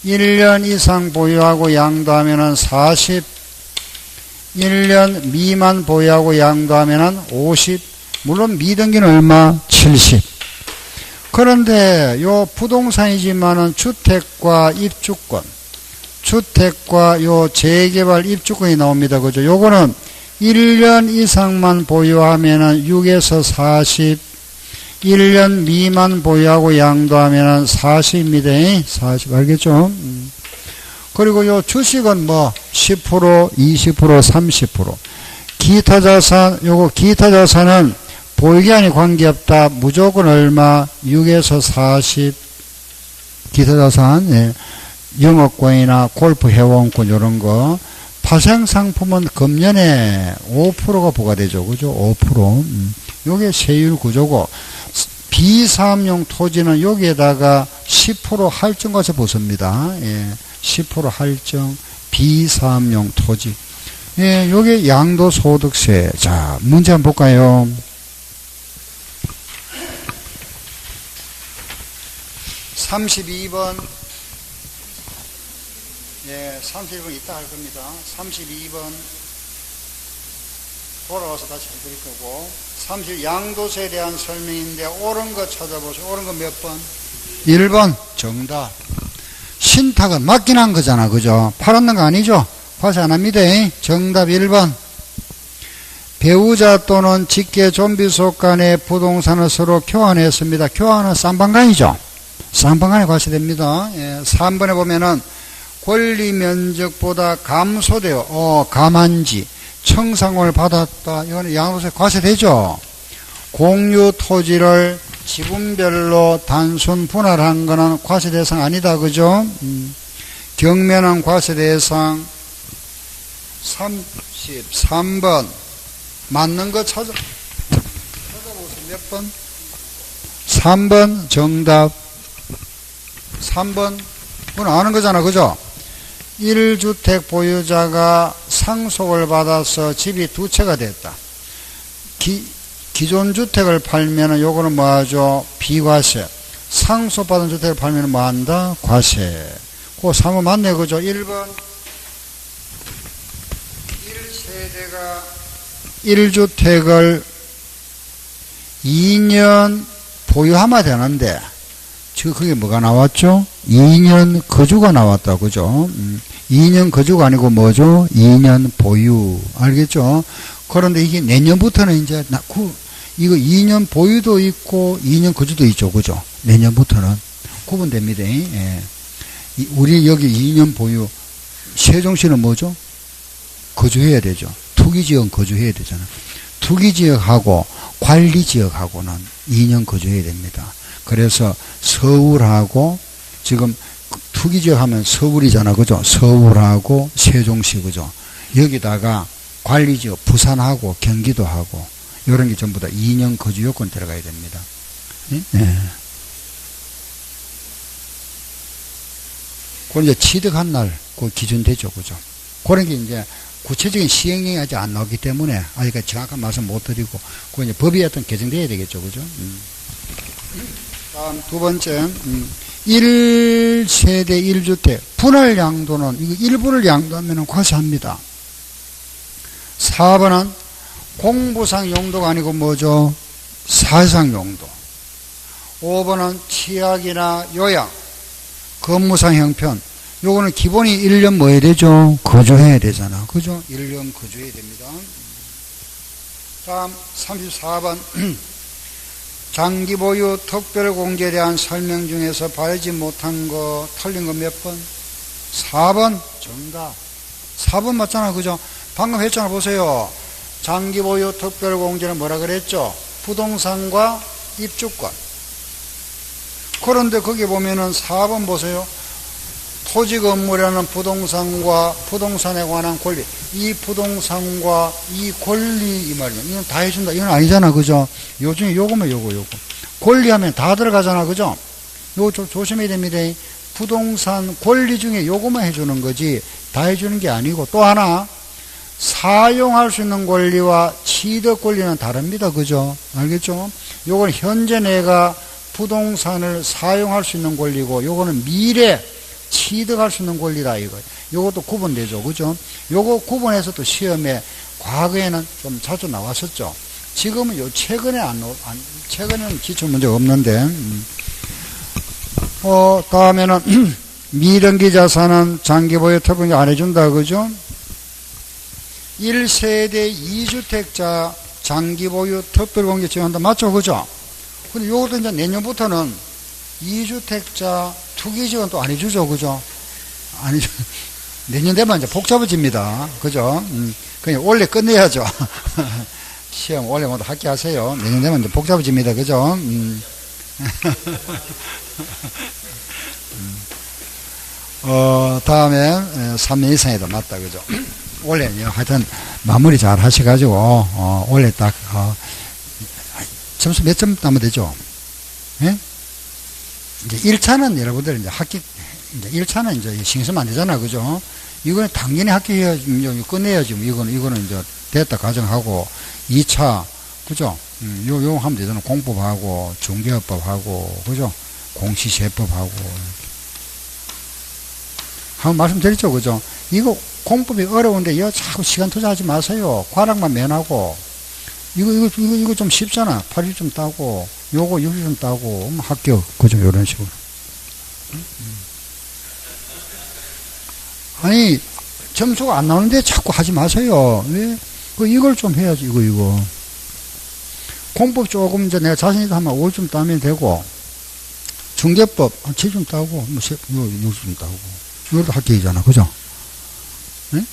[SPEAKER 1] 1년 이상 보유하고 양도하면은 40, 1년 미만 보유하고 양도하면은 50, 물론 미등기는 얼마? 70. 그런데 요 부동산이지만은 주택과 입주권, 주택과 요 재개발 입주권이 나옵니다. 그죠? 요거는 1년 이상만 보유하면은 6에서 40, 1년 미만 보유하고 양도하면은 40입니다. 40, 알겠죠? 그리고 요 주식은 뭐 10%, 20%, 30%. 기타 자산, 요거 기타 자산은 보유기한이 관계없다. 무조건 얼마? 6에서 40. 기타 자산, 예. 영업권이나 골프 회원권 이런 거. 파생상품은 금년에 5%가 부과되죠. 그죠? 5%. 요게 세율 구조고, 비사업용 토지는 여기에다가 10% 할증과세 붙습니다. 예. 10% 할증, 비사업용 토지. 예, 요게 양도소득세. 자, 문제 한번 볼까요? (32번) 예, 32번 이따 할 겁니다. 32번 돌아와서 다시 해드릴 거고, 30 양도세에 대한 설명인데 옳은 거 찾아보세요. 옳은 거 몇 번? 1번 정답. 신탁은 맞긴 한 거잖아. 그죠? 팔았는 거 아니죠? 과세 안 합니다. 정답 1번. 배우자 또는 직계 좀비속 간의 부동산을 서로 교환했습니다. 교환은 쌍방간이죠. 쌍방간에 과세됩니다. 예, 3번에 보면은 권리 면적보다 감소되어 감한지 청산권을 받았다. 이거는 양도세 과세되죠. 공유 토지를 지분별로 단순 분할한 거는 과세 대상 아니다. 그죠? 경매는 과세 대상. 33번 맞는 거 찾아보세요. 몇 번? 3번 정답. 3번 그건 아는 거잖아. 그죠? 1주택 보유자가 상속을 받아서 집이 두 채가 됐다. 기존 주택을 팔면은 요거는 뭐 하죠? 비과세. 상속받은 주택을 팔면은 뭐 한다? 과세. 그 3번 맞네, 그죠? 1번. 1세대가 1주택을 2년 보유하면 되는데, 지금 그게 뭐가 나왔죠? 2년 거주가 나왔다, 그죠? 2년 거주가 아니고 뭐죠? 2년 보유. 알겠죠? 그런데 이게 내년부터는 이제, 이거 2년 보유도 있고 2년 거주도 있죠, 그죠? 내년부터는 구분됩니다. 예. 우리 여기 2년 보유, 세종시는 뭐죠? 거주해야 되죠. 투기지역 거주해야 되잖아. 투기지역하고 관리지역하고는 2년 거주해야 됩니다. 그래서 서울하고 지금 투기지역 하면 서울이잖아, 그죠? 서울하고 세종시, 그죠? 여기다가 관리지역 부산하고 경기도하고 이런 게 전부 다 2년 거주 요건 들어가야 됩니다. 예? 예. 그건 이제 취득한 날, 그 기준 되죠, 그죠? 그런 게 이제 구체적인 시행령이 아직 안 나오기 때문에 아직 정확한 말씀 못 드리고, 그건 이제 법이 어떤 개정돼야 되겠죠, 그죠? 다음 두 번째, 1세대 1주택, 분할 양도는, 이거 일부를 양도하면 과세합니다. 4번은 공부상 용도가 아니고 뭐죠? 사상 용도. 5번은 취약이나 요양, 근무상 형편. 요거는 기본이 1년 뭐 해야 되죠? 거주해야 되잖아. 그죠? 1년 거주해야 됩니다. 다음 34번. 장기 보유 특별 공제에 대한 설명 중에서 바르지 못한 거, 틀린 거 몇 번? 4번. 정답. 4번 맞잖아. 그죠? 방금 했잖아. 보세요. 장기 보유 특별 공제는 뭐라 그랬죠? 부동산과 입주권. 그런데 거기 보면은 4번 보세요. 토지 건물이라는 부동산과 부동산에 관한 권리. 이 부동산과 이 권리, 이 말이야. 이건 다 해준다. 이건 아니잖아. 그죠? 요 중에 요거면 요거. 권리하면 다 들어가잖아. 그죠? 요거 좀 조심해야 됩니다. 부동산 권리 중에 요거만 해주는 거지, 다 해주는 게 아니고, 또 하나, 사용할 수 있는 권리와 취득 권리는 다릅니다. 그죠? 알겠죠? 요건 현재 내가 부동산을 사용할 수 있는 권리고, 요거는 미래 취득할 수 있는 권리다, 이거. 요것도 구분되죠. 그죠? 요거 구분해서 또 시험에 과거에는 좀 자주 나왔었죠. 지금은 요 최근에는 기출 문제가 없는데, 다음에는 미등기 자산은 장기 보유 특별공제 안 해준다. 그죠? 1세대 2주택자 장기 보유 특별공제 지원한다. 맞죠? 그죠? 근데 요것도 이제 내년부터는 2주택자 투기 지원 또 안 해주죠. 그죠? 아니죠. 내년 되면 이제 복잡해집니다. 그죠? 그냥 원래 끝내야죠. 시험 원래 모두 합격하세요. 내년 되면 이제 복잡해집니다. 그죠? 다음에 3년 이상에도 맞다. 그죠? 원래 하여튼 마무리 잘 하셔가지고 원래 딱 점수 몇 점 따면 되죠? 예? 이제 1차는 여러분들 이제 합격, 이제 1차는 이제 신경 쓰면 안 되잖아. 그죠? 이거는 당연히 합격해야지, 끝내야지. 이거는 이제 됐다 가정하고, 2차, 그죠? 요 하면 되잖아. 공법하고, 중개업법하고, 그죠? 공시세법하고. 한번 말씀드렸죠. 그죠? 이거 공법이 어려운데, 이거 자꾸 시간 투자하지 마세요. 과락만 면하고. 이거 좀 쉽잖아. 80점 따고, 요거 60점 따고, 합격. 그죠? 요런 식으로. 아니, 점수가 안 나오는데 자꾸 하지 마세요. 왜? 이걸 좀 해야지, 이거. 공법 조금 이제 내가 자신있다 하면 5점 따면 되고, 중개법 7점 따고, 60점 따고. 이것도 합격이잖아. 그죠? 네?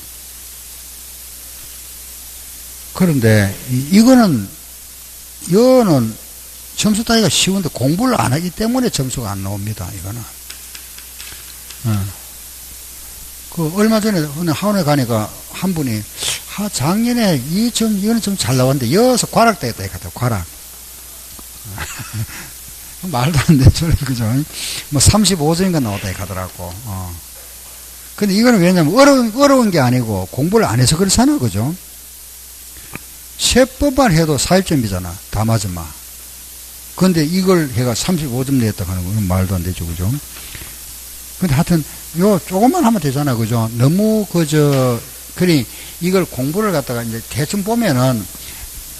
[SPEAKER 1] 그런데, 이거는 점수 따기가 쉬운데 공부를 안 하기 때문에 점수가 안 나옵니다. 이거는. 얼마 전에 어느 학원에 가니까 한 분이, 작년에 이거는 좀 잘 나왔는데, 여기서 과락 되겠다, 이거 같아, 과락. 말도 안 되는 소리, 그죠? 35점인가 나왔다, 이거 하더라고. 근데 이거는 왜냐면 어려운 게 아니고 공부를 안 해서 그렇잖아, 그죠? 세법만 해도 41점이잖아. 다 맞으면. 근데 이걸 해가 35점 냈다 하는 건 말도 안 되죠. 그죠? 근데 하여튼, 요, 조금만 하면 되잖아. 그죠? 너무, 그리, 이걸 공부를 갖다가 이제 대충 보면은,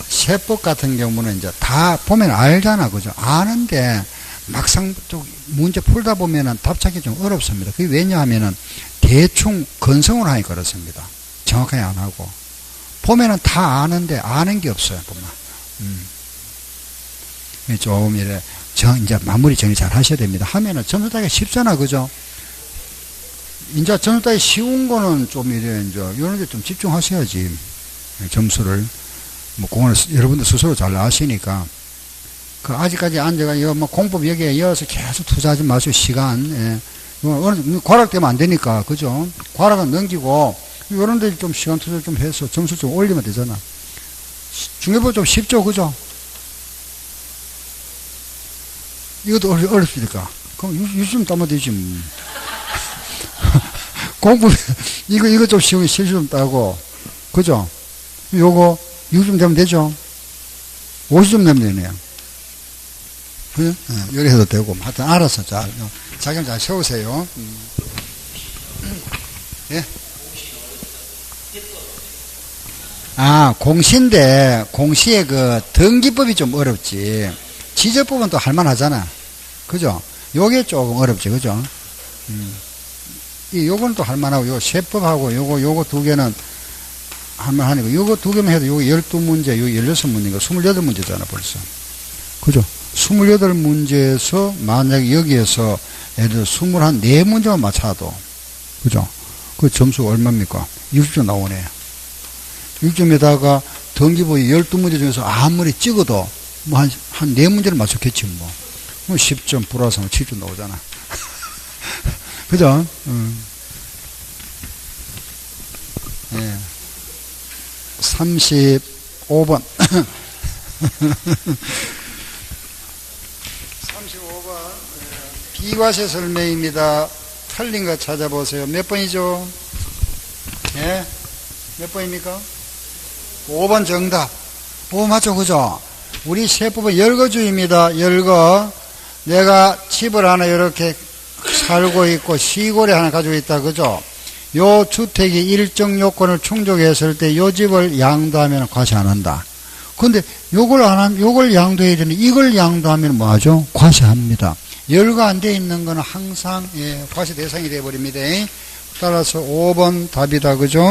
[SPEAKER 1] 세법 같은 경우는 이제 다 보면 알잖아. 그죠? 아는데, 막상 또 문제 풀다 보면은 답 찾기 좀 어렵습니다. 그게 왜냐하면은, 대충 건성으로 하니까 그렇습니다. 정확하게 안 하고. 보면은 다 아는데, 아는 게 없어요. 보면. 좀 이래 이제 마무리 정리 잘 하셔야 됩니다. 하면은 점수 따기가 쉽잖아. 그죠? 이제 점수 따기 쉬운 거는 좀 이래 이제 이런 데 좀 집중하셔야지. 점수를 뭐 그거는 여러분들 스스로 잘 아시니까. 그 아직까지 앉아가 이거 뭐 공법 여기에 이어서 계속 투자하지 마시고 시간. 예. 과락되면 안 되니까. 그죠? 과락은 넘기고 이런 데 좀 시간 투자 좀 해서 점수 좀 올리면 되잖아. 중요보 좀 쉽죠. 그죠? 이것도 어렵습니까? 그럼 유심 따면 되지, 뭐. 공부, 이거 좀 쉬우면 실수 좀 따고. 그죠? 요거 6점 되면 되죠? 50점 되면 되네요. 그죠? 요리 해도 되고. 하여튼 알아서 자기 잘 세우세요. 예? 공시인데, 공시의 그 등기법이 좀 어렵지. 지적법은 또 할만하잖아. 그죠? 요게 조금 어렵지. 그죠? 요건 또 할만하고, 요 세법하고, 요거 두 개는 할만하니까, 요거 두 개만 해도 요거 12문제, 요거 16문제인가, 28문제잖아, 벌써. 그죠? 28문제에서, 만약에 여기에서, 예를 들어 24문제만 맞춰도, 그죠? 그 점수가 얼마입니까? 60점 나오네. 6점에다가 등기법이 12문제 중에서 아무리 찍어도, 뭐, 한 4문제를 맞췄겠지, 뭐. 10점 플러스 하면 7점 나오잖아. 그죠? 예. 35번. 35번. 비과세 설명입니다. 틀린 거 찾아보세요. 몇 번이죠? 예? 몇 번입니까? 5번 정답. 5번 맞죠? 그죠? 우리 세법은 열거주의입니다. 열거. 내가 집을 하나 이렇게 살고 있고 시골에 하나 가지고 있다. 그죠? 요 주택이 일정 요건을 충족했을 때 요 집을 양도하면 과세 안 한다. 근데 요걸 안 하면, 요걸 양도해야 되는데 이걸 양도하면 뭐 하죠? 과세합니다. 열거 안 돼 있는 거는 항상, 예, 과세 대상이 돼 버립니다. 따라서 5번 답이다. 그죠?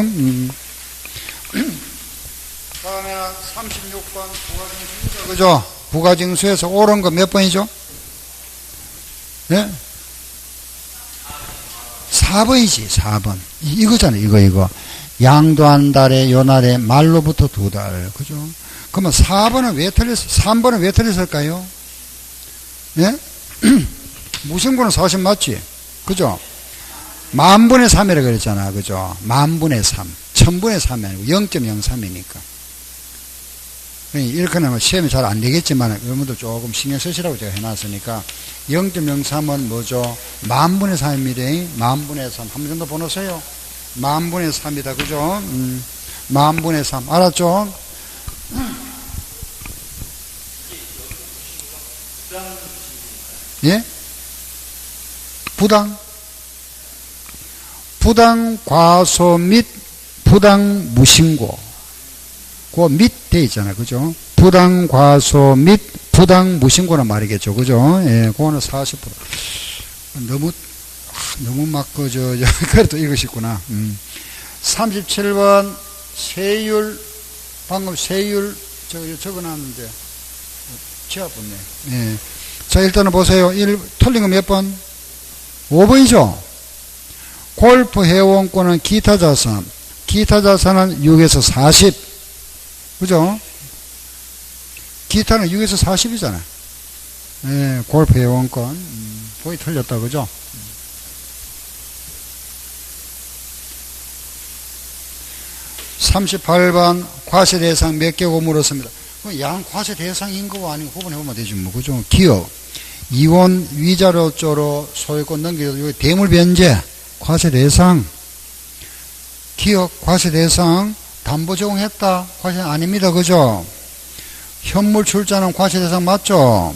[SPEAKER 1] 다음에는 36번 부가징수죠. 그죠? 부가징수에서 옳은 거 몇 번이죠? 예? 4번이지, 4번. 이거잖아, 이거. 양도한 달에, 요 날에, 말로부터 2달. 그죠? 그러면 4번은 왜 틀렸어? 3번은 왜 틀렸을까요? 예? 무신고는 40 맞지? 그죠? 만분의 3이라고 그랬잖아. 그죠? 만분의 3. 천분의 3이 아니고 0.03이니까. 이렇게 하면 시험이 잘 안 되겠지만, 여러분들 조금 신경 쓰시라고 제가 해놨으니까, 0.03은 뭐죠? 만분의 3입니다. 만분의 3. 한 번 정도 보내세요. 만분의 3이다. 그죠? 만분의 3. 알았죠? 예? 부당 과소 및 부당 무신고. 그 밑에 있잖아요. 그죠? 부당 과소 및 부당 무신고란 말이겠죠. 그죠? 예, 그거는 40%. 너무 막, 그래도 읽으시구나. 37번, 세율, 방금 세율, 적어놨는데, 지아 붙네. 예. 자, 일단은 보세요. 틀린 거 몇 번? 5번이죠? 골프 회원권은 기타 자산. 기타 자산은 6에서 40. 그죠? 기타는 6에서 40이잖아. 예, 골프 회원권. 거의 틀렸다. 그죠? 38번 과세 대상 몇 개고 물었습니다. 양 과세 대상인 거 아니고 구분해보면 되지 뭐. 그죠? 기업. 이원 위자료조로 소유권 넘기도 여기 대물 변제 과세 대상. 기업 과세 대상 담보 제공했다. 과세 아닙니다. 그죠? 현물 출자는 과세 대상 맞죠?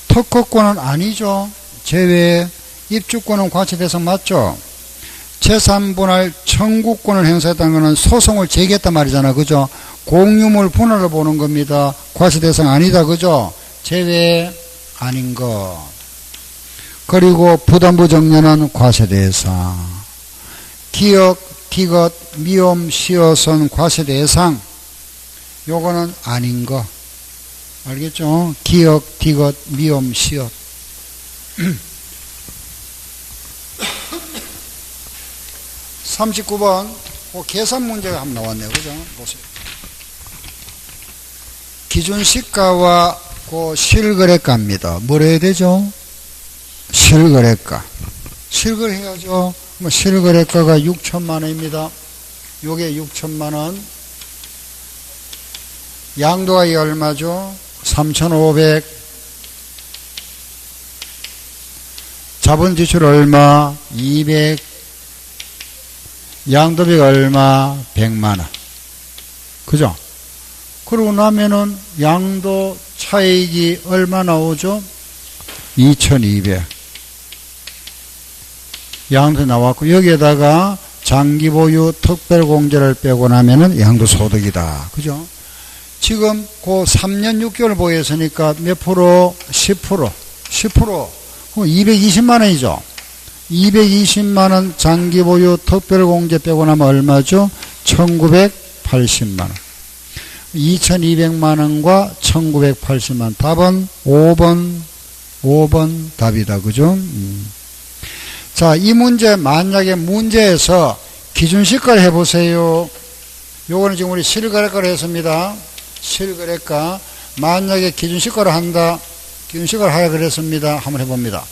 [SPEAKER 1] 특허권은 아니죠. 제외. 입주권은 과세 대상 맞죠? 재산 분할 청구권을 행사했다는 것은 소송을 제기했단 말이잖아. 그죠? 공유물 분할을 보는 겁니다. 과세 대상 아니다. 그죠? 제외 아닌 것. 그리고 부담부 정려는 과세 대상. 기역, 디귿, 미음, 시옷은 과세 대상. 요거는 아닌 거. 알겠죠? 기역, 디귿, 미음, 시옷. 39번 계산 문제가 한번 나왔네요. 그죠? 보세요. 기준시가와 실거래가입니다. 뭘 해야 되죠? 실거래가. 실거래해야죠. 실거래가가 6천만원입니다. 요게 6천만원. 양도가 이 얼마죠? 3,500. 자본 지출 얼마? 200. 양도비 얼마? 100만원. 그죠? 그러고 나면은 양도 차익이 얼마 나오죠? 2,200. 양도 나왔고, 여기에다가 장기보유 특별공제를 빼고 나면은 양도소득이다. 그죠? 지금 그 3년 6개월 보였으니까 몇 프로? 10%. 10%. 220만원이죠. 220만원 장기보유 특별공제 빼고 나면 얼마죠? 1980만원. 2200만원과 1980만원. 답은 5번 답이다. 그죠? 자, 이 문제, 만약에 문제에서 기준시가를 해보세요. 요거는 지금 우리 실거래가를 했습니다. 실거래가. 만약에 기준시가를 한다. 기준시가를 하라 그랬습니다. 한번 해봅니다.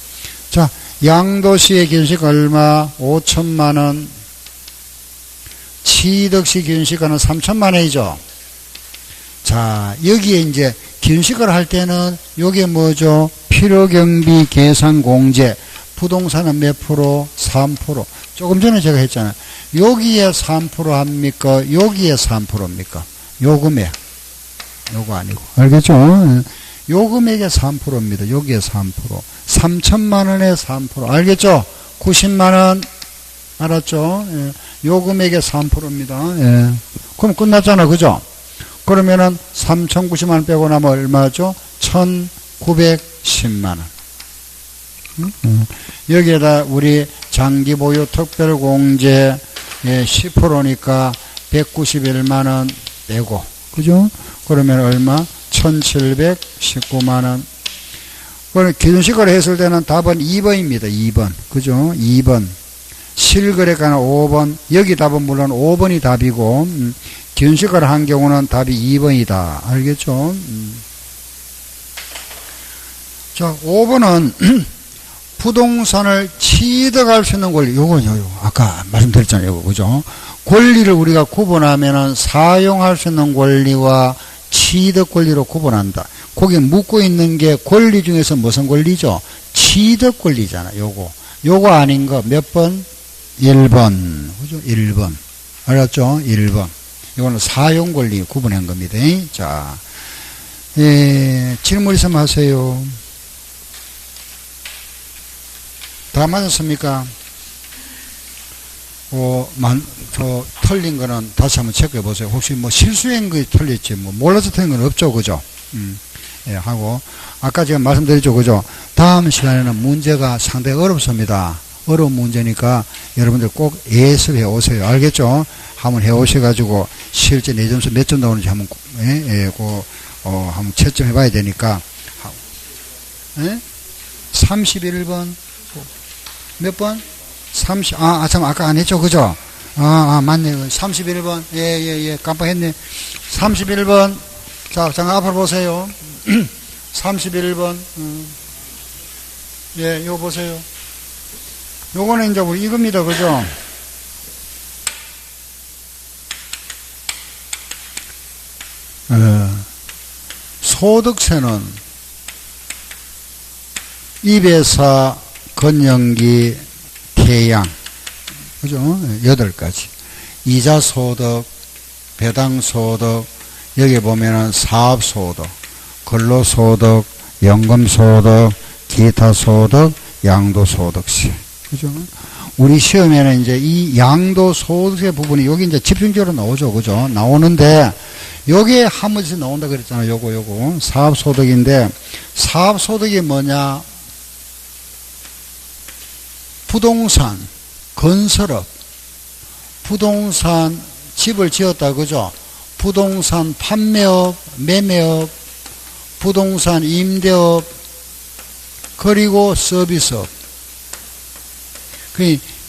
[SPEAKER 1] 자, 양도시의 기준시가 얼마? 5천만원. 취득시 기준시가는 3천만원이죠. 자, 여기에 이제 기준시가를 할 때는 요게 뭐죠? 필요경비 계산공제. 부동산은 몇 프로? 3%. 조금 전에 제가 했잖아요. 여기에 3% 합니까? 여기에 3%입니까? 요금액. 요거 아니고. 알겠죠? 요금액의 3%입니다. 여기에 3%. 3천만원에 3%. 알겠죠? 90만원. 알았죠? 예. 요금액의 3%입니다. 예. 그럼 끝났잖아. 그죠? 그러면은 3,090만원 빼고 나면 얼마죠? 1,910만원. 여기에다 우리 장기보유 특별공제 10%니까 191만원 빼고. 그죠? 그러면 얼마? 1,719만원. 그럼 기준시가를 했을 때는 답은 2번입니다. 2번. 그죠? 2번. 실거래가는 5번. 여기 답은 물론 5번이 답이고, 기준시가를 한 경우는 답이 2번이다. 알겠죠? 자, 5번은 부동산을 취득할 수 있는 권리. 요거 아까 말씀드렸잖아요. 요거. 그죠? 권리를 우리가 구분하면은 사용할 수 있는 권리와 취득 권리로 구분한다. 거기 묻고 있는 게 권리 중에서 무슨 권리죠? 취득 권리잖아. 요거 아닌 거 몇 번? 1번. 그죠? 1번. 알았죠? 1번. 이거는 사용 권리 구분한 겁니다. 자, 질문 있으면 하세요. 다 맞았습니까? 저 틀린 거는 다시 한번 체크해 보세요. 혹시 뭐 실수한 거 틀렸지, 뭐 몰라서 틀린 건 없죠, 그죠? 예, 하고, 아까 제가 말씀드렸죠, 그죠? 다음 시간에는 문제가 상당히 어렵습니다. 어려운 문제니까 여러분들 꼭 예습해 오세요. 알겠죠? 한번 해 오셔가지고 실제 내 점수 몇 점 나오는지 한번, 한번 채점해 봐야 되니까. 31번. 몇 번? 30, 참, 아까 안 했죠, 그죠? 맞네. 31번. 예, 깜빡했네. 31번. 자, 잠깐 앞으로 보세요. 31번. 예, 요거 보세요. 요거는 이제 우리 이겁니다, 그죠? 소득세는 입에서 건연기, 태양, 그죠? 8가지. 이자소득, 배당소득, 여기 보면은 사업소득, 근로소득, 연금소득, 기타소득, 양도소득세. 그죠? 우리 시험에는 이제 이 양도소득세 부분이 여기 이제 집중적으로 나오죠. 그죠? 나오는데, 요게 한 번씩 나온다 그랬잖아요. 요거. 사업소득인데, 사업소득이 뭐냐? 부동산, 건설업, 부동산, 집을 지었다. 그죠? 부동산 판매업, 매매업, 부동산 임대업, 그리고 서비스업.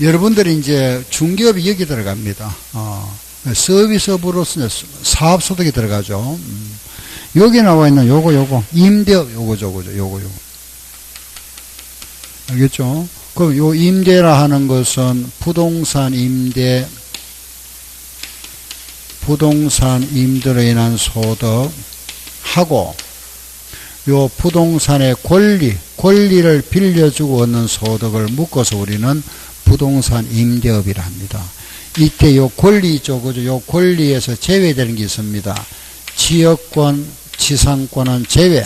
[SPEAKER 1] 여러분들이 이제 중개업이 여기 들어갑니다. 서비스업으로서 사업소득이 들어가죠. 여기 나와 있는 요거. 임대업, 요거. 알겠죠? 그럼 요 임대라 하는 것은 부동산 임대로 인한 소득하고, 요 부동산의 권리를 빌려주고 얻는 소득을 묶어서 우리는 부동산 임대업이라 합니다. 이때 요 권리 있죠. 그죠? 요 권리에서 제외되는 게 있습니다. 지역권, 지상권은 제외.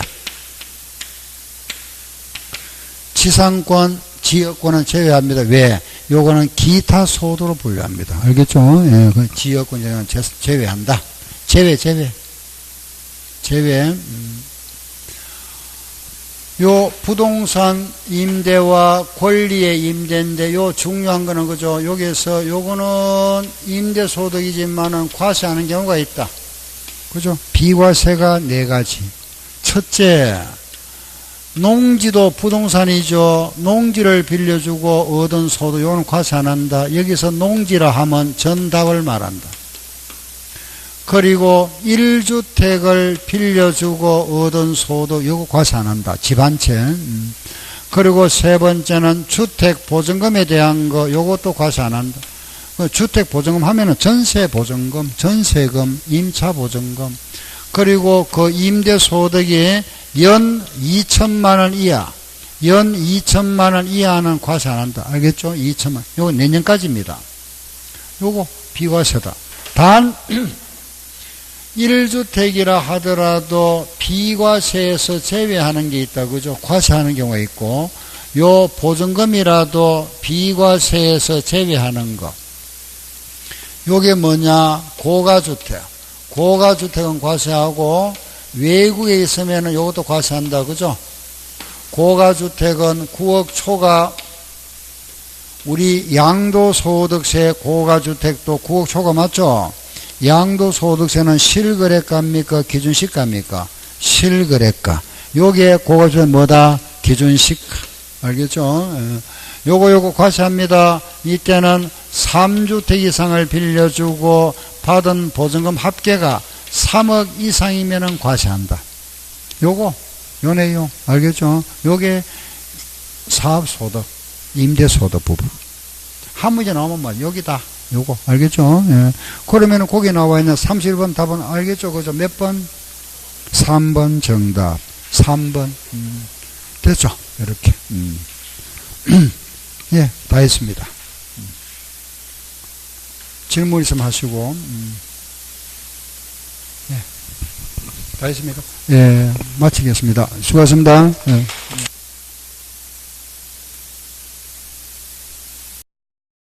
[SPEAKER 1] 지상권, 지역권은 제외합니다. 왜? 요거는 기타 소득으로 분류합니다. 알겠죠? 예, 그 지역권 제외한다. 제외. 요 부동산 임대와 권리의 임대인데, 요 중요한 거는 그죠? 여기서 요거는 임대소득이지만은 과세하는 경우가 있다. 그죠? 비과세가 4가지. 첫째, 농지도 부동산이죠. 농지를 빌려주고 얻은 소득, 요거는 과세 안 한다. 여기서 농지라 하면 전답을 말한다. 그리고 1주택을 빌려주고 얻은 소득, 요거 과세 안 한다. 집 한 채. 그리고 세 번째는 주택보증금에 대한 거, 요것도 과세 안 한다. 주택보증금 하면은 전세보증금, 전세금, 임차보증금, 그리고 그 임대소득이 연 2천만 원 이하, 연 2천만 원 이하는 과세 안 한다. 알겠죠? 2천만. 요거 내년까지입니다. 요거 비과세다. 단 1주택이라 하더라도 비과세에서 제외하는 게 있다. 그죠? 과세하는 경우가 있고, 요 보증금이라도 비과세에서 제외하는 거. 요게 뭐냐? 고가주택. 고가주택은 과세하고, 외국에 있으면은 요것도 과세한다. 그죠? 고가주택은 9억 초과, 우리 양도소득세 고가주택도 9억 초과 맞죠? 양도소득세는 실거래가입니까? 기준시가입니까? 실거래가. 요게 고가주택 뭐다? 기준시가. 알겠죠? 요거 과세합니다. 이때는 3주택 이상을 빌려주고 받은 보증금 합계가 3억 이상이면은 과세한다. 요네요. 알겠죠? 요게 사업소득, 임대소득 부분. 한 문제 나오면 뭐, 여기다. 요거. 알겠죠? 예. 그러면은 거기 나와 있는 31번 답은 알겠죠? 그죠? 몇 번? 3번 정답. 3번. 됐죠? 이렇게. 예, 다 했습니다. 질문 있으면 하시고. 예. 다 했습니까? 예, 마치겠습니다. 수고하셨습니다. 예.